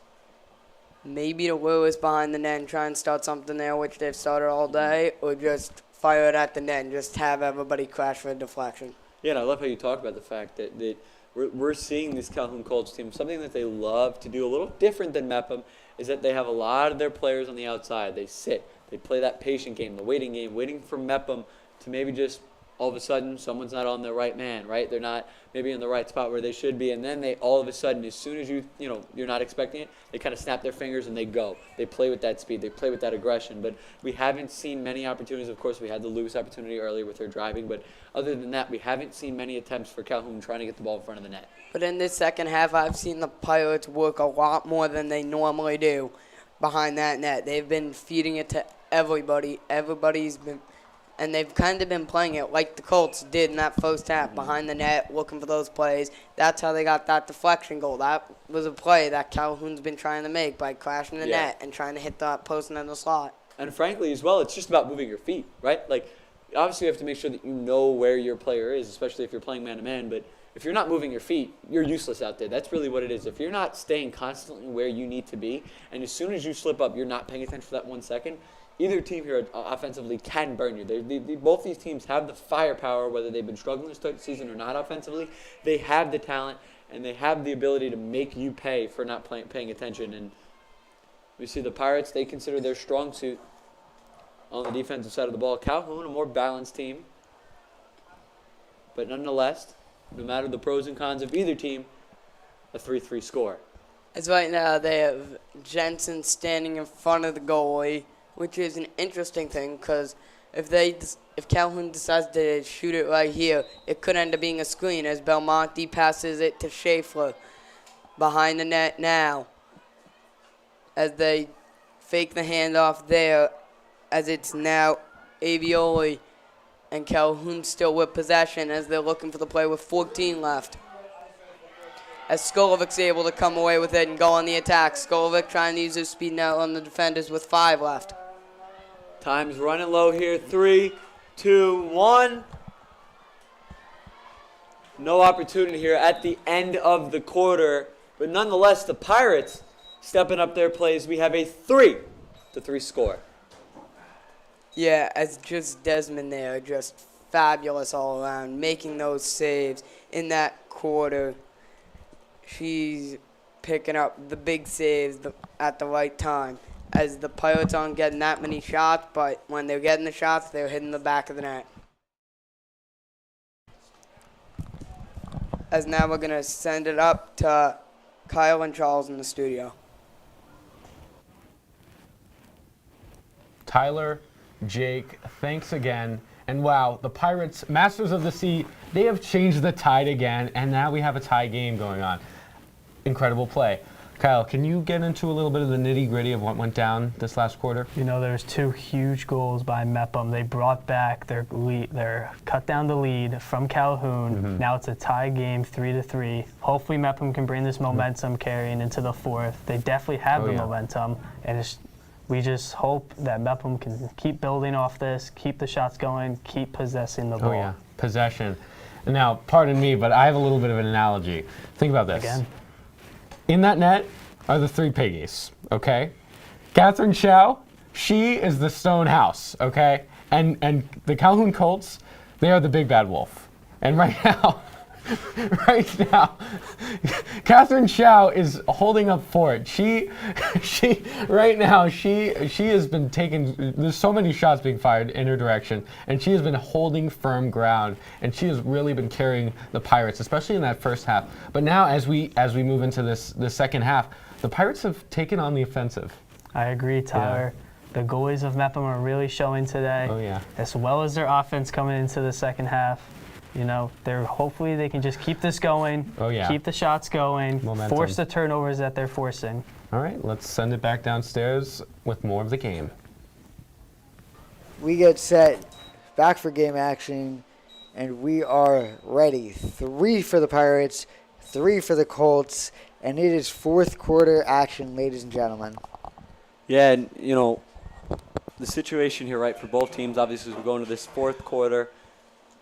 [SPEAKER 5] Maybe to Lewis behind the net and try and start something there, which they've started all day, or just fire it at the net and just have everybody crash for a deflection.
[SPEAKER 4] Yeah, and I love how you talk about the fact that we're seeing this Calhoun Colts team. Something that they love to do a little different than Mepham is that they have a lot of their players on the outside. They sit. They play that patient game, the waiting game, waiting for Mepham to maybe just all of a sudden someone's not on the right man, right? They're not maybe in the right spot where they should be, and then they all of a sudden, as soon as you're not expecting it, they kind of snap their fingers and they go. They play with that speed. They play with that aggression. But we haven't seen many opportunities. Of course, we had the Lewis opportunity earlier with her driving, but other than that, we haven't seen many attempts for Calhoun trying to get the ball in front of the net.
[SPEAKER 5] But in this second half, I've seen the Pirates work a lot more than they normally do behind that net. They've been feeding it to everybody. And they've kind of been playing it like the Colts did in that first half, behind the net, looking for those plays. That's how they got that deflection goal. That was a play that Calhoun's been trying to make by crashing the net and trying to hit that post in the slot.
[SPEAKER 4] And frankly, as well, it's just about moving your feet, right? Like, obviously you have to make sure that you know where your player is, especially if you're playing man-to-man. But if you're not moving your feet, you're useless out there. That's really what it is. If you're not staying constantly where you need to be, and as soon as you slip up, you're not paying attention for that 1 second, either team here offensively can burn you. Both these teams have the firepower, whether they've been struggling to start the season or not offensively. They have the talent, and they have the ability to make you pay for not paying attention. And we see the Pirates, they consider their strong suit on the defensive side of the ball. Calhoun, a more balanced team. But nonetheless, no matter the pros and cons of either team, a 3-3 score.
[SPEAKER 5] As right now, they have Jensen standing in front of the goalie, which is an interesting thing because if Calhoun decides to shoot it right here, it could end up being a screen as Belmonte passes it to Schaefer behind the net now as they fake the handoff there as it's now Avioli and Calhoun still with possession as they're looking for the play with 14 left. As Skolovic's able to come away with it and go on the attack. Skolovic trying to use his speed now on the defenders with 5 left.
[SPEAKER 4] Time's running low here. 3, 2, 1. No opportunity here at the end of the quarter. But nonetheless, the Pirates stepping up their plays. We have a 3-3 score.
[SPEAKER 5] Yeah, as just Desmond there, just fabulous all around, making those saves in that quarter. She's picking up the big saves at the right time. As the Pirates aren't getting that many shots, but when they're getting the shots, they're hitting the back of the net. As now we're going to send it up to Kyle and Charles in the studio.
[SPEAKER 1] Tyler, Jake, thanks again. And wow, the Pirates, Masters of the Sea, they have changed the tide again, and now we have a tie game going on. Incredible play. Kyle, can you get into a little bit of the nitty-gritty of what went down this last quarter?
[SPEAKER 2] You know, there's 2 huge goals by Mepham. They brought back their cut down the lead from Calhoun. Mm-hmm. Now it's a tie game, 3-3. Hopefully Mepham can bring this momentum carrying into the 4th. They definitely have the momentum, and we just hope that Mepham can keep building off this, keep the shots going, keep possessing the ball.
[SPEAKER 1] Oh yeah, possession. And now, pardon me, but I have a little bit of an analogy. Think about this.
[SPEAKER 2] Again.
[SPEAKER 1] In that net are the 3 piggies, okay? Catherine Chow, she is the stone house, okay? And the Calhoun Colts, they are the big bad wolf. And right now, Catherine Chow is holding up for it. She has been taking, there's so many shots being fired in her direction, and she has been holding firm ground, and she has really been carrying the Pirates, especially in that first half. But now as we move into this second half, the Pirates have taken on the offensive.
[SPEAKER 2] I agree, Tyler. Yeah. The goalies of Mepham are really showing today.
[SPEAKER 1] Oh yeah.
[SPEAKER 2] As well as their offense coming into the second half. You know, hopefully they can just keep this going.
[SPEAKER 1] Oh, yeah.
[SPEAKER 2] Keep the shots going.
[SPEAKER 1] Momentum.
[SPEAKER 2] Force the turnovers that they're forcing.
[SPEAKER 1] All right, let's send it back downstairs with more of the game.
[SPEAKER 3] We get set back for game action, and we are ready. 3 for the Pirates, 3 for the Colts, and it is 4th quarter action, ladies and gentlemen.
[SPEAKER 4] Yeah, and, you know, the situation here, right, for both teams, obviously, as we go into this 4th quarter,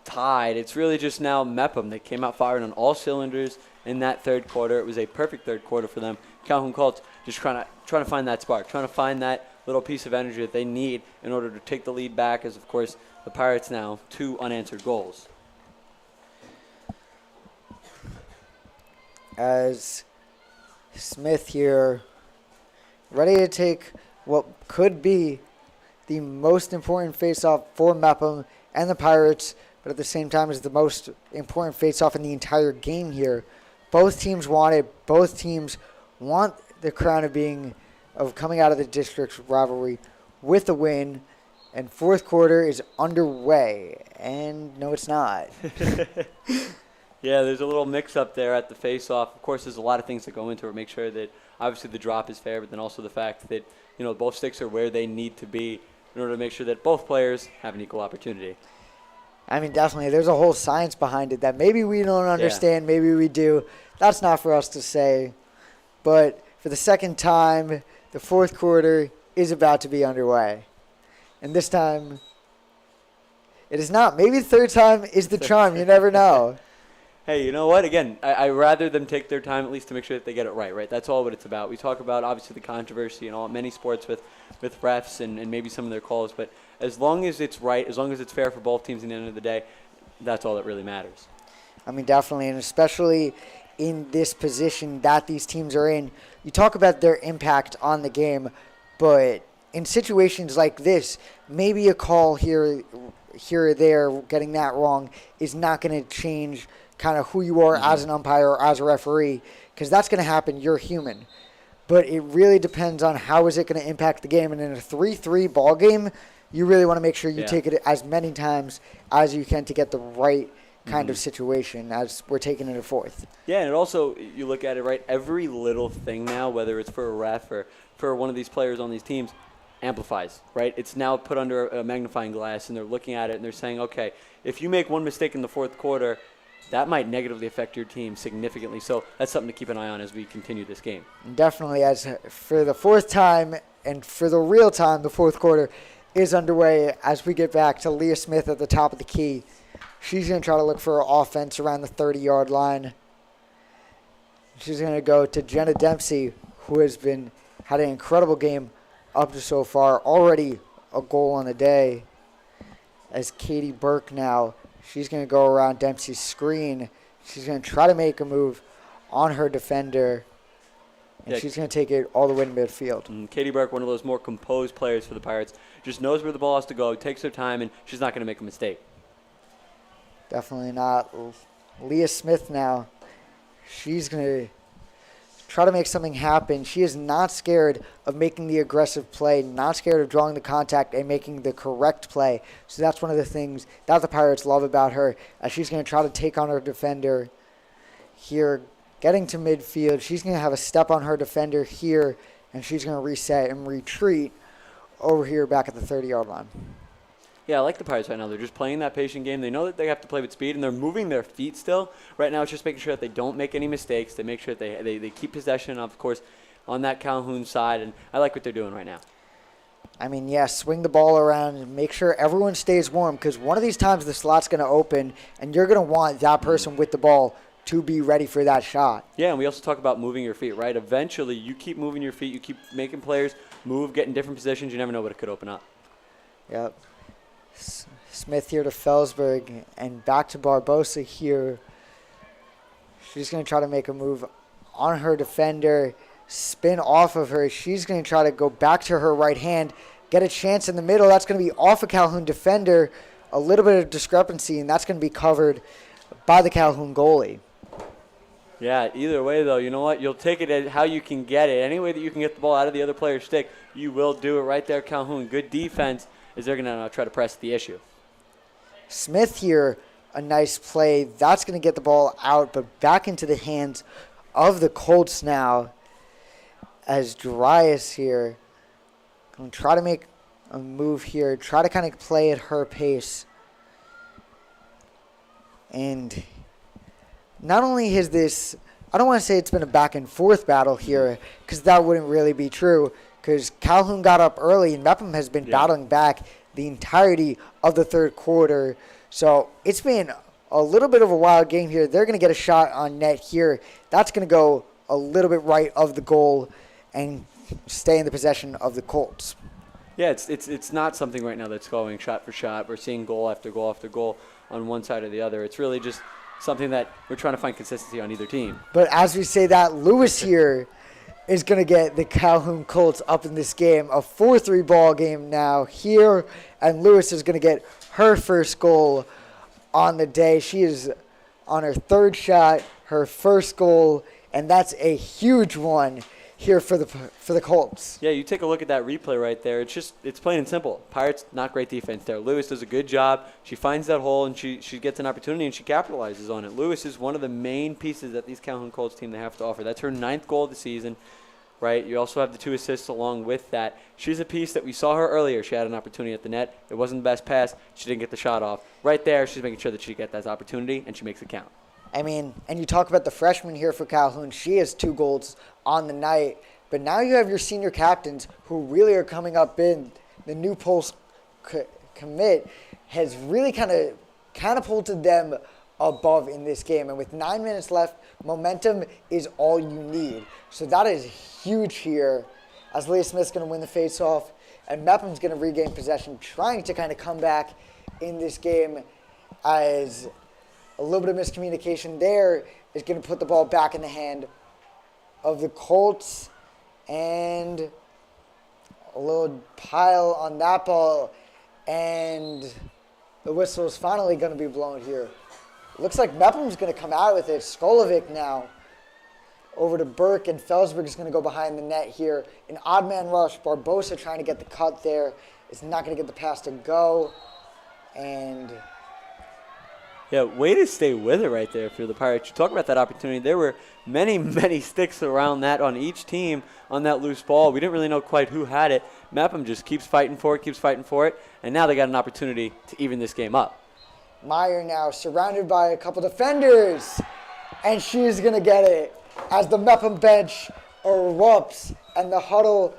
[SPEAKER 4] tied. It's really just now Mepham. They came out firing on all cylinders in that 3rd quarter. It was a perfect 3rd quarter for them. Calhoun Colts just trying to find that spark, trying to find that little piece of energy that they need in order to take the lead back, as, of course, the Pirates now 2 unanswered goals.
[SPEAKER 3] As Smith here, ready to take what could be the most important face-off for Mepham and the Pirates but at the same time is the most important face-off in the entire game here. Both teams want it. Both teams want the crown of coming out of the district rivalry with a win. And fourth quarter is underway. And no, it's not.
[SPEAKER 4] Yeah, there's a little mix-up there at the face-off. Of course, there's a lot of things that go into it. Make sure that obviously the drop is fair, but then also the fact that both sticks are where they need to be in order to make sure that both players have an equal opportunity.
[SPEAKER 3] I mean, definitely. There's a whole science behind it that maybe we don't understand, maybe we do. That's not for us to say. But for the second time, the fourth quarter is about to be underway. And this time, it is not. Maybe the third time is the charm. You never know.
[SPEAKER 4] Hey, you know what? Again, I rather them take their time at least to make sure that they get it right? That's all what it's about. We talk about, obviously, the controversy and all many sports with refs and maybe some of their calls, but as long as it's right, as long as it's fair for both teams at the end of the day, that's all that really matters.
[SPEAKER 3] I mean, definitely, and especially in this position that these teams are in. You talk about their impact on the game, but in situations like this, maybe a call here or there, getting that wrong, is not going to change kind of who you are as an umpire or as a referee, because that's going to happen. You're human. But it really depends on how is it going to impact the game. And in a 3-3 ball game, you really want to make sure you take it as many times as you can to get the right kind of situation as we're taking it a fourth.
[SPEAKER 4] Yeah, and it also, you look at it, right, every little thing now, whether it's for a ref or for one of these players on these teams, amplifies, right? It's now put under a magnifying glass, and they're looking at it, and they're saying, okay, if you make one mistake in the fourth quarter, that might negatively affect your team significantly. So that's something to keep an eye on as we continue this game.
[SPEAKER 3] Definitely, as for the fourth time and for the real time, the fourth quarter is underway as we get back to Leah Smith at the top of the key. She's going to try to look for offense around the 30-yard line. She's going to go to Jenna Dempsey, who has had an incredible game up to so far. Already a goal on the day. As Katie Burke now, she's going to go around Dempsey's screen. She's going to try to make a move on her defender. And she's going to take it all the way to midfield.
[SPEAKER 4] Katie Burke, one of those more composed players for the Pirates, just knows where the ball has to go, takes her time, and she's not going to make a mistake.
[SPEAKER 3] Definitely not. Leah Smith now, she's going to try to make something happen. She is not scared of making the aggressive play, not scared of drawing the contact and making the correct play. So that's one of the things that the Pirates love about her, as she's going to try to take on her defender here. Getting to midfield, she's going to have a step on her defender here, and she's going to reset and retreat over here back at the 30-yard line.
[SPEAKER 4] Yeah, I like the Pirates right now. They're just playing that patient game. They know that they have to play with speed, and they're moving their feet still. Right now it's just making sure that they don't make any mistakes. They make sure that they keep possession, of course, on that Calhoun side, and I like what they're doing right now.
[SPEAKER 3] I mean, yeah, swing the ball around and make sure everyone stays warm, because one of these times the slot's going to open, and you're going to want that person with the ball to be ready for that shot.
[SPEAKER 4] Yeah, and we also talk about moving your feet, right? Eventually, you keep moving your feet, you keep making players move, get in different positions. You never know what it could open up.
[SPEAKER 3] Yep. Smith here to Felsberg, and back to Barbosa here. She's going to try to make a move on her defender, spin off of her. She's going to try to go back to her right hand, get a chance in the middle. That's going to be off a Calhoun defender. A little bit of discrepancy, and that's going to be covered by the Calhoun goalie.
[SPEAKER 4] Yeah, either way, though, you know what? You'll take it how you can get it. Any way that you can get the ball out of the other player's stick, you will do it right there, Calhoun. Good defense as they're going to try to press the issue.
[SPEAKER 3] Smith here, a nice play. That's going to get the ball out, but back into the hands of the Colts now, as Darius here going to try to make a move here, try to kind of play at her pace. And not only has this, I don't want to say it's been a back and forth battle here, because that wouldn't really be true, because Calhoun got up early and Mepham has been battling back the entirety of the third quarter. So it's been a little bit of a wild game here. They're going to get a shot on net here. That's going to go a little bit right of the goal and stay in the possession of the Colts.
[SPEAKER 4] Yeah, it's not something right now that's going shot for shot. We're seeing goal after goal after goal on one side or the other. It's really just something that we're trying to find consistency on either team.
[SPEAKER 3] But as we say that, Lewis here is going to get the Calhoun Colts up in this game. A 4-3 ball game now here, and Lewis is going to get her first goal on the day. She is on her third shot, her first goal, and that's a huge one here for the Colts.
[SPEAKER 4] Yeah, you take a look at that replay right there. It's plain and simple. Pirates, not great defense there. Lewis does a good job. She finds that hole, and she gets an opportunity, and she capitalizes on it. Lewis is one of the main pieces that these Calhoun Colts team they have to offer. That's her 9th goal of the season, right? You also have the 2 assists along with that. She's a piece that we saw her earlier. She had an opportunity at the net. It wasn't the best pass. She didn't get the shot off. Right there, she's making sure that she gets that opportunity, and she makes it count.
[SPEAKER 3] I mean, and you talk about the freshman here for Calhoun. She has 2 goals on the night. But now you have your senior captains who really are coming up in. The new Pulse commit has really kind of catapulted them above in this game. And with 9 minutes left, momentum is all you need. So that is huge here as Leah Smith's going to win the faceoff. And Mepham's going to regain possession, trying to kind of come back in this game as a little bit of miscommunication there is going to put the ball back in the hand of the Colts. And a little pile on that ball, and the whistle is finally going to be blown here. Looks like Mepham's going to come out with it. Skolovic now over to Burke, and Felsberg is going to go behind the net here. An odd man rush. Barbosa trying to get the cut there. Is not going to get the pass to go. And
[SPEAKER 4] yeah, way to stay with it right there for the Pirates. You talk about that opportunity. There were many, many sticks around that on each team on that loose ball. We didn't really know quite who had it. Mepham just keeps fighting for it, and now they got an opportunity to even this game up.
[SPEAKER 3] Meyer now surrounded by a couple defenders, and she's going to get it as the Mepham bench erupts and the huddle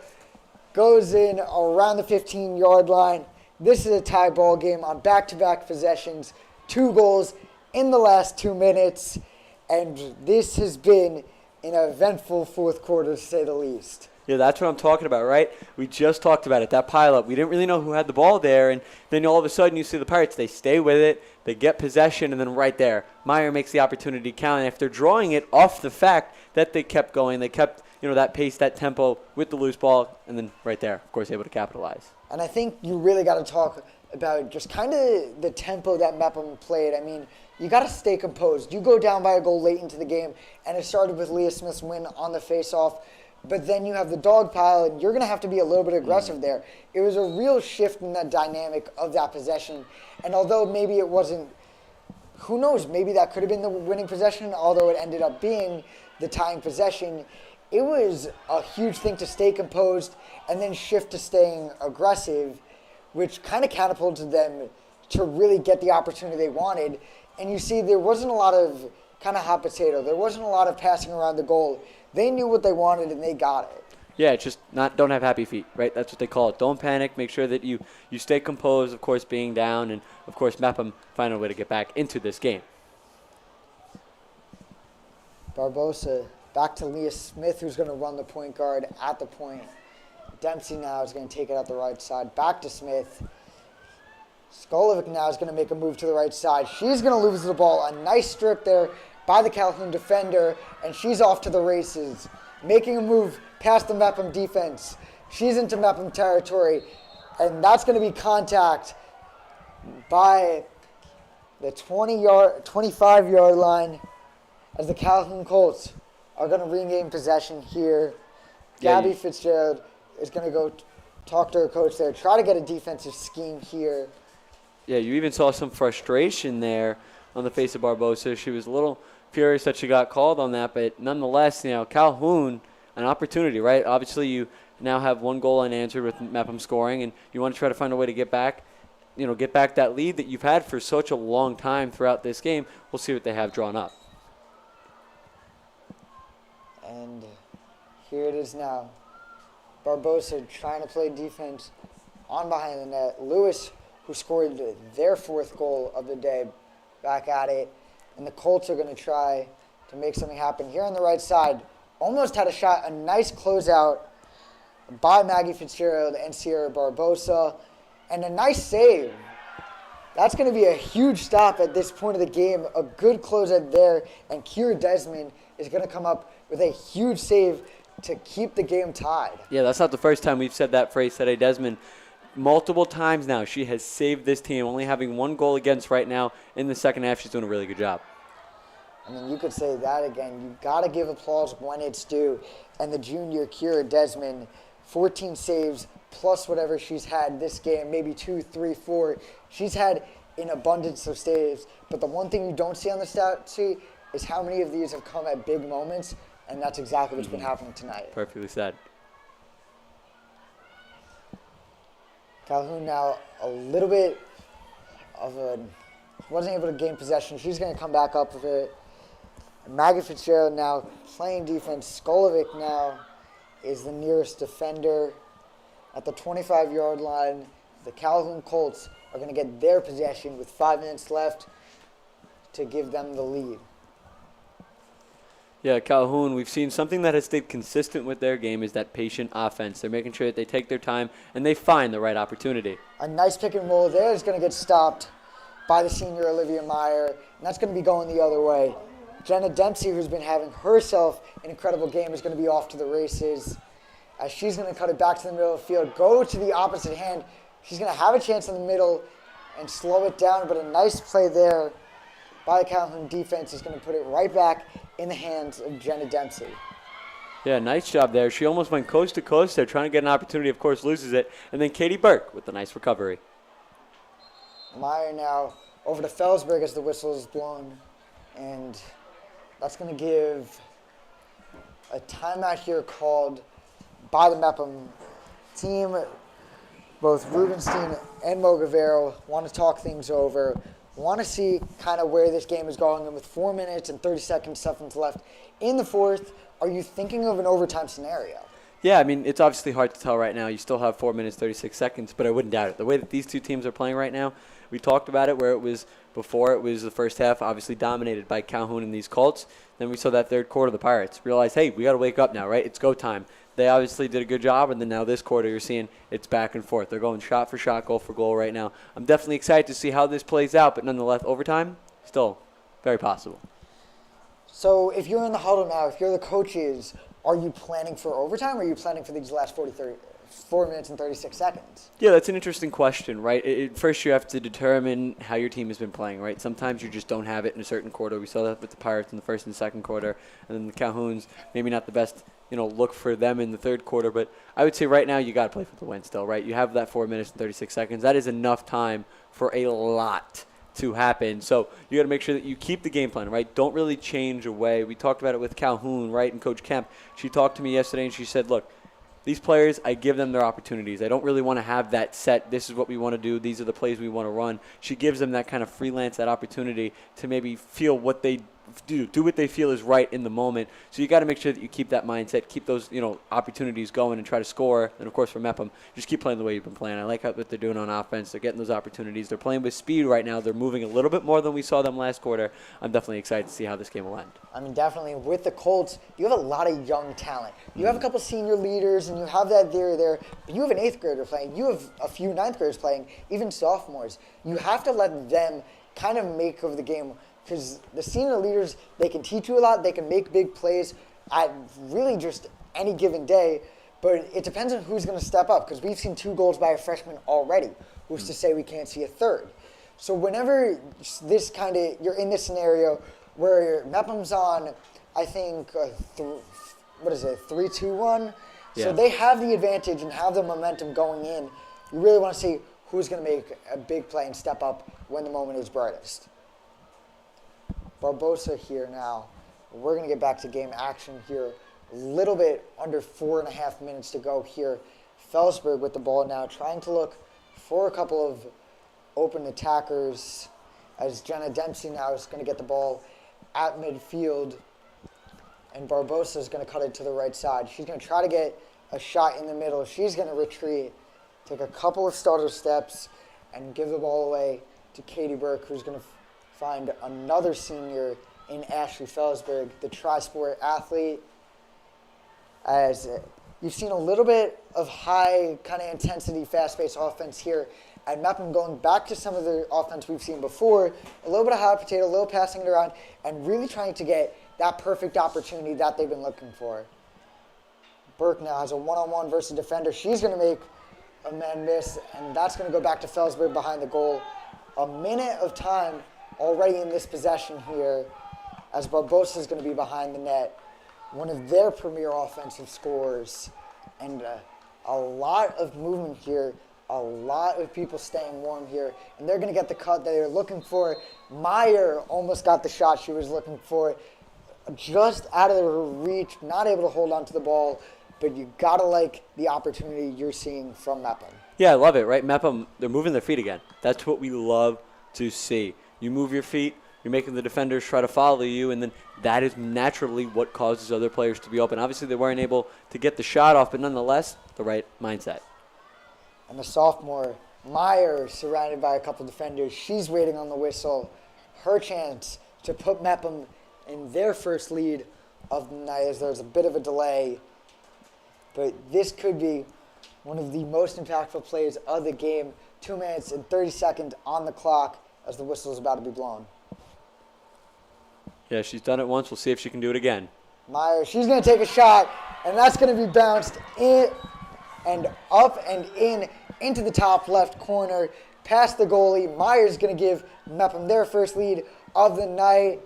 [SPEAKER 3] goes in around the 15-yard line. This is a tie ball game on back-to-back possessions. 2 goals in the last 2 minutes, and this has been an eventful fourth quarter, to say the least.
[SPEAKER 4] Yeah, that's what I'm talking about, right? We just talked about it, that pileup. We didn't really know who had the ball there, and then all of a sudden you see the Pirates. They stay with it, they get possession, and then right there, Meyer makes the opportunity count. And if they're drawing it off the fact that they kept going, they kept that pace, that tempo with the loose ball, and then right there, of course, able to capitalize.
[SPEAKER 3] And I think you really got to talk about just kind of the tempo that Mepham played. I mean, you got to stay composed. You go down by a goal late into the game, and it started with Leah Smith's win on the faceoff, but then you have the dog pile, and you're going to have to be a little bit aggressive there. It was a real shift in the dynamic of that possession, and although maybe it wasn't, who knows, maybe that could have been the winning possession, although it ended up being the tying possession. It was a huge thing to stay composed and then shift to staying aggressive, which kind of catapulted them to really get the opportunity they wanted. And you see, there wasn't a lot of kind of hot potato. There wasn't a lot of passing around the goal. They knew what they wanted, and they got it.
[SPEAKER 4] Yeah, just don't have happy feet, right? That's what they call it. Don't panic. Make sure that you stay composed, of course, being down, and, of course, Mepham find a way to get back into this game.
[SPEAKER 3] Barbosa back to Leah Smith, who's going to run the point guard at the point. Dempsey now is going to take it out the right side. Back to Smith. Skolovic now is going to make a move to the right side. She's going to lose the ball. A nice strip there by the Calhoun defender, and she's off to the races. Making a move past the Mepham defense. She's into Mepham territory, and that's going to be contact by the 25-yard line as the Calhoun Colts are going to regain possession here. Gabby Fitzgerald is going to go talk to her coach there, try to get a defensive scheme here.
[SPEAKER 4] Yeah, you even saw some frustration there on the face of Barbosa. She was a little furious that she got called on that, but nonetheless, Calhoun, an opportunity, right? Obviously, you now have 1 goal unanswered with Mepham scoring, and you want to try to find a way to get back that lead that you've had for such a long time throughout this game. We'll see what they have drawn up.
[SPEAKER 3] And here it is now. Barbosa trying to play defense on behind the net. Lewis, who scored their 4th goal of the day, back at it. And the Colts are going to try to make something happen. Here on the right side, almost had a shot, a nice closeout by Maggie Fitzgerald and Sierra Barbosa. And a nice save. That's going to be a huge stop at this point of the game. A good closeout there. And Kira Desmond is going to come up with a huge save to keep the game tied.
[SPEAKER 4] Yeah, that's not the first time we've said that phrase today. Desmond multiple times now, she has saved this team, only having 1 goal against right now. In the second half, she's doing a really good job.
[SPEAKER 3] I mean, you could say that again. You got to give applause when it's due. And the junior, Kira Desmond, 14 saves plus whatever she's had this game, maybe 2, 3, 4. She's had an abundance of saves. But the one thing you don't see on the stat sheet is how many of these have come at big moments, and that's exactly what's been happening tonight.
[SPEAKER 4] Perfectly said.
[SPEAKER 3] Calhoun now a little bit of wasn't able to gain possession. She's going to come back up with it. Maggie Fitzgerald now playing defense. Skolovic now is the nearest defender at the 25-yard line. The Calhoun Colts are going to get their possession with 5 minutes left to give them the lead.
[SPEAKER 4] Yeah, Calhoun, we've seen something that has stayed consistent with their game is that patient offense. They're making sure that they take their time and they find the right opportunity.
[SPEAKER 3] A nice pick and roll there is going to get stopped by the senior Olivia Meyer, and that's going to be going the other way. Jenna Dempsey, who's been having herself an incredible game, is going to be off to the races as she's going to cut it back to the middle of the field, go to the opposite hand. She's going to have a chance in the middle and slow it down, but a nice play there by the Calhoun defense is going to put it right back in the hands of Jenna Dempsey.
[SPEAKER 4] Yeah, nice job there. She almost went coast to coast. They're trying to get an opportunity, of course, loses it. And then Katie Burke with the nice recovery.
[SPEAKER 3] Meyer now over to Felsberg as the whistle is blown. And that's going to give a timeout here called by the Mepham team. Both Rubenstein and Mogavero want to talk things over, want to see kind of where this game is going. And with 4 minutes and 30 seconds left in the fourth, are you thinking of an overtime scenario?
[SPEAKER 4] Yeah, I mean, it's obviously hard to tell right now. You still have 4 minutes, 36 seconds, but I wouldn't doubt it. The way that these two teams are playing right now, we talked about it where it was before. It was the first half, obviously dominated by Calhoun and these Colts. Then we saw that third quarter, the Pirates realized, hey, we got to wake up now, right? It's go time. They obviously did a good job, and then now this quarter you're seeing it's back and forth. They're going shot for shot, goal for goal right now. I'm definitely excited to see how this plays out, but nonetheless, overtime, still very possible.
[SPEAKER 3] So if you're in the huddle now, if you're the coaches, are you planning for overtime, or are you planning for these last 4 minutes and 36 seconds? Yeah,
[SPEAKER 4] that's an interesting question, right? First, you have to determine how your team has been playing, right? Sometimes you just don't have it in a certain quarter. We saw that with the Pirates in the first and second quarter, and then the Calhouns, maybe not the best, look for them in the third quarter. But I would say right now you got to play for the win still, right? You have that 4 minutes and 36 seconds. That is enough time for a lot to happen. So you got to make sure that you keep the game plan, right? Don't really change away. We talked about it with Calhoun, right? And Coach Kemp, she talked to me yesterday and she said, look, these players, I give them their opportunities. I don't really want to have that set, this is what we want to do, these are the plays we want to run. She gives them that kind of freelance, that opportunity to maybe feel what they do what they feel is right in the moment. So you got to make sure that you keep that mindset, keep those opportunities going and try to score. And of course for Mepham, just keep playing the way you've been playing. I like what they're doing on offense. They're getting those opportunities. They're playing with speed right now. They're moving a little bit more than we saw them last quarter. I'm definitely excited to see how this game will end.
[SPEAKER 3] I mean, definitely with the Colts, you have a lot of young talent. You have a couple senior leaders, and you have that there. But you have an 8th grader playing. You have a few 9th graders playing, even sophomores. You have to let them kind of make of the game. Because the senior leaders, they can teach you a lot. They can make big plays at really just any given day. But it depends on who's going to step up. Because we've seen 2 goals by a freshman already. Who's to say we can't see a third? So whenever this kind of, you're in this scenario where Mepham's on, I think, 3-2-1?
[SPEAKER 4] Yeah.
[SPEAKER 3] So they have the advantage and have the momentum going in. You really want to see who's going to make a big play and step up when the moment is brightest. Barbosa here now. We're going to get back to game action here. A little bit under 4.5 minutes to go here. Felsberg with the ball now, trying to look for a couple of open attackers as Jenna Dempsey now is going to get the ball at midfield. And Barbosa is going to cut it to the right side. She's going to try to get a shot in the middle. She's going to retreat, take a couple of starter steps, and give the ball away to Katie Burke, who's going to find another senior in Ashley Felsberg, the tri-sport athlete. As you've seen a little bit of high kind of intensity, fast-paced offense here at Mepham, going back to some of the offense we've seen before, a little bit of hot potato, a little passing it around, and really trying to get that perfect opportunity that they've been looking for. Burke now has a one-on-one versus defender. She's going to make a man miss, and that's going to go back to Felsberg behind the goal. A minute of time already in this possession here, as Barbosa is going to be behind the net, one of their premier offensive scorers, and a lot of movement here, a lot of people staying warm here, and they're going to get the cut they were looking for. Meyer almost got the shot she was looking for, just out of her reach, not able to hold on to the ball, but you got to like the opportunity you're seeing from Mepham.
[SPEAKER 4] Yeah, I love it, right? Mepham, they're moving their feet again. That's what we love to see. You move your feet, you're making the defenders try to follow you, and then that is naturally what causes other players to be open. Obviously, they weren't able to get the shot off, but nonetheless, the right mindset.
[SPEAKER 3] And the sophomore, Meyer, surrounded by a couple defenders. She's waiting on the whistle. Her chance to put Mepham in their first lead of the night, as there's a bit of a delay. But this could be one of the most impactful plays of the game. 2 minutes and 30 seconds on the clock as the whistle is about to be blown.
[SPEAKER 4] Yeah, she's done it once. We'll see if she can do it again.
[SPEAKER 3] Meyer, she's going to take a shot, and that's going to be bounced in and up and in into the top left corner, past the goalie. Meyer's going to give Mepham their first lead of the night,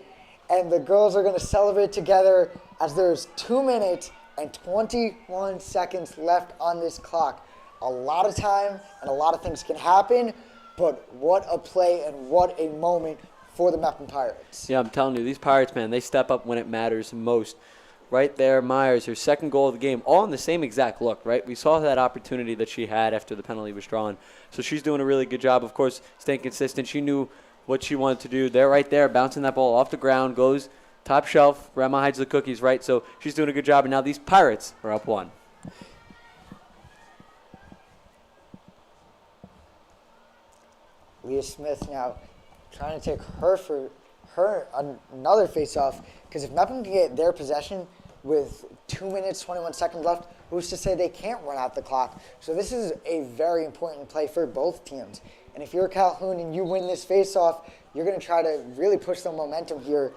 [SPEAKER 3] and the girls are going to celebrate together as there's 2 minutes and 21 seconds left on this clock. A lot of time and a lot of things can happen, but what a play and what a moment for the Mepham Pirates.
[SPEAKER 4] Yeah, I'm telling you, these Pirates, man, they step up when it matters most. Right there, Myers, her second goal of the game, all in the same exact look, right? We saw that opportunity that she had after the penalty was drawn. So she's doing a really good job, of course, staying consistent. She knew what she wanted to do. They're right there, bouncing that ball off the ground, goes top shelf. Grandma hides the cookies, right? So she's doing a good job, and now these Pirates are up 1.
[SPEAKER 3] Leah Smith now trying to take her another face-off, because if Mepham can get their possession with 2 minutes, 21 seconds left, who's to say they can't run out the clock? So this is a very important play for both teams. And if you're Calhoun and you win this face-off, you're going to try to really push the momentum here,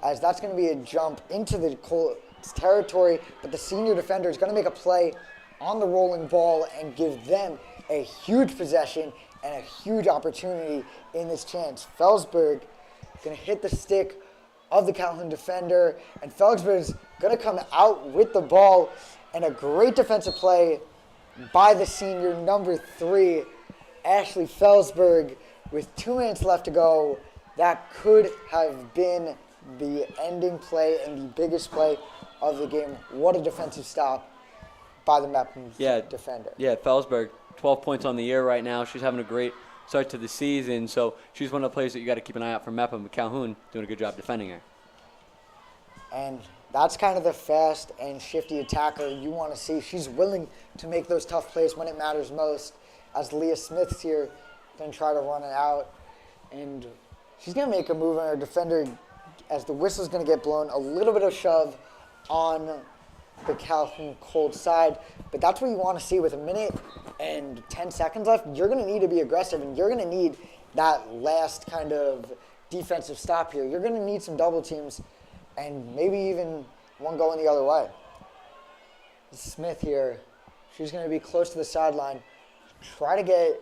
[SPEAKER 3] as that's going to be a jump into the Colts territory, but the senior defender is going to make a play on the rolling ball and give them a huge possession and a huge opportunity in this chance. Felsberg going to hit the stick of the Calhoun defender, and Felsberg's going to come out with the ball, and a great defensive play by the senior, number 3, Ashley Felsberg, with 2 minutes left to go. That could have been the ending play and the biggest play of the game. What a defensive stop by the Mepham defender.
[SPEAKER 4] Yeah, Felsberg, 12 points on the year right now. She's having a great start to the season, so she's one of the players that you got to keep an eye out for Mepham. But Calhoun doing a good job defending her.
[SPEAKER 3] And that's kind of the fast and shifty attacker you want to see. She's willing to make those tough plays when it matters most, as Leah Smith's here going to try to run it out. And she's going to make a move on her defender as the whistle's going to get blown. A little bit of shove on the Calhoun Cold side. But that's what you want to see with 1 minute and 10 seconds left. You're going to need to be aggressive, and you're going to need that last kind of defensive stop here. You're going to need some double teams and maybe even one going the other way. Smith here, she's going to be close to the sideline. Try to get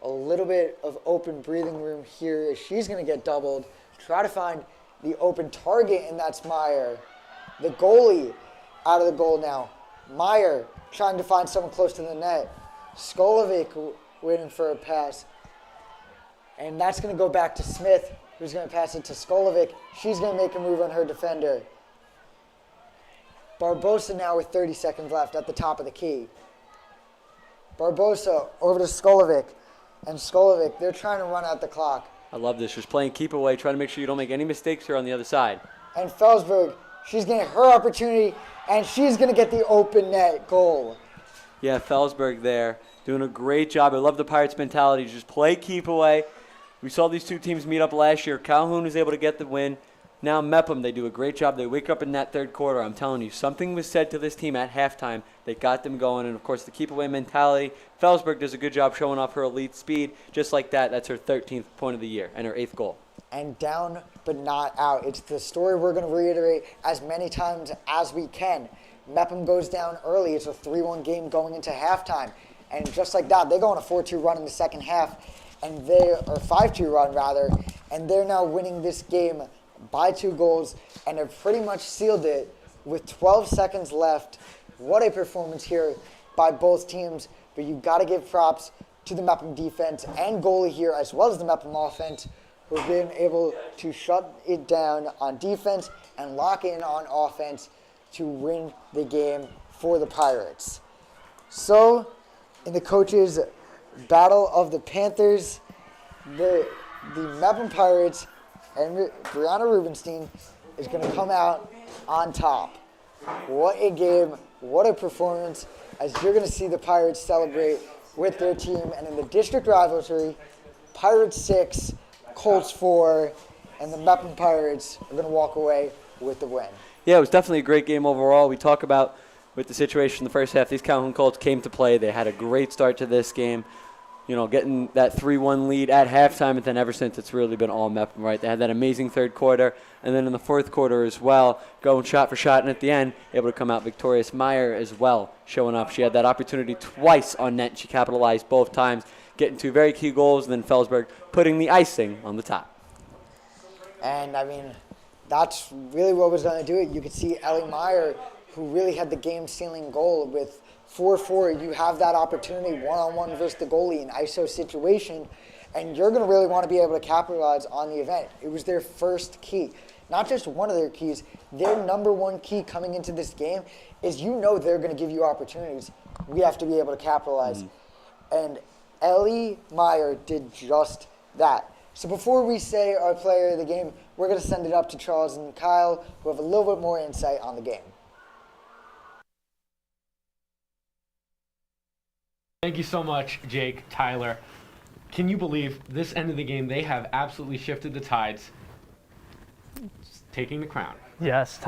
[SPEAKER 3] a little bit of open breathing room here. She's going to get doubled. Try to find the open target, and that's Meyer. The goalie out of the goal now. Meyer trying to find someone close to the net. Skolovic waiting for a pass. And that's going to go back to Smith, who's going to pass it to Skolovic. She's going to make a move on her defender. Barbosa now with 30 seconds left at the top of the key. Barbosa over to Skolovic. And Skolovic, they're trying to run out the clock.
[SPEAKER 4] I love this. Just playing keep away, trying to make sure you don't make any mistakes here on the other side.
[SPEAKER 3] And Felsberg, she's getting her opportunity, and she's going to get the open net goal.
[SPEAKER 4] Yeah, Felsberg there doing a great job. I love the Pirates' mentality. Just play keep away. We saw these two teams meet up last year. Calhoun was able to get the win. Now Mepham, they do a great job. They wake up in that third quarter. I'm telling you, something was said to this team at halftime that got them going. And, of course, the keep-away mentality. Felsberg does a good job showing off her elite speed. Just like that, that's her 13th point of the year and her 8th goal.
[SPEAKER 3] And down but not out. It's the story we're going to reiterate as many times as we can. Mepham goes down early. It's a 3-1 game going into halftime. And just like that, they go on a 4-2 run in the second half, and or 5-2 run rather, and they're now winning this game by 2 goals, and have pretty much sealed it with 12 seconds left. What a performance here by both teams, but you got to give props to the Mepham defense and goalie here, as well as the Mepham offense, who have been able to shut it down on defense and lock in on offense to win the game for the Pirates. So, in the coaches' battle of the Panthers, the Mepham Pirates and Brianna Rubenstein is going to come out on top. What a game, what a performance, as you're going to see the Pirates celebrate with their team. And in the district rivalry, Pirates 6, Colts 4, and the Mepham Pirates are going to walk away with the win.
[SPEAKER 4] Yeah, it was definitely a great game overall. We talk about with the situation in the first half, these Calhoun Colts came to play. They had a great start to this game, getting that 3-1 lead at halftime, and then ever since it's really been all Mepham, right? They had that amazing third quarter, and then in the fourth quarter as well, going shot for shot, and at the end, able to come out victorious. Meyer as well, showing up. She had that opportunity twice on net, and she capitalized both times, getting 2 very key goals, and then Felsberg putting the icing on the top.
[SPEAKER 3] And, that's really what was going to do it. You could see Ellie Meyer, who really had the game-sealing goal with 4-4. You have that opportunity one-on-one versus the goalie in ISO situation, and you're going to really want to be able to capitalize on the event. It was their first key. Not just one of their keys, their number one key coming into this game is they're going to give you opportunities. We have to be able to capitalize. And Ellie Meyer did just that. So before we say our player of the game, we're going to send it up to Charles and Kyle, who have a little bit more insight on the game.
[SPEAKER 1] Thank you so much, Jake, Tyler. Can you believe this end of the game, they have absolutely shifted the tides, taking the crown.
[SPEAKER 2] Yes,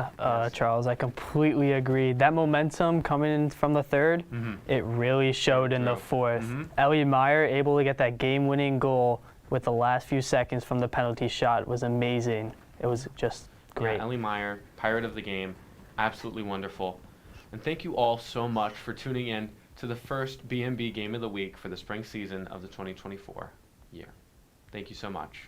[SPEAKER 2] Charles, I completely agree. That momentum coming in from the third, it really showed in the fourth. Ellie Meyer able to get that game-winning goal with the last few seconds from the penalty shot was amazing. It was just great.
[SPEAKER 1] Yeah, Ellie Meyer, Pirate of the Game, absolutely wonderful. And thank you all so much for tuning in to the first BMB Game of the Week for the spring season of the 2024 year. Thank you so much.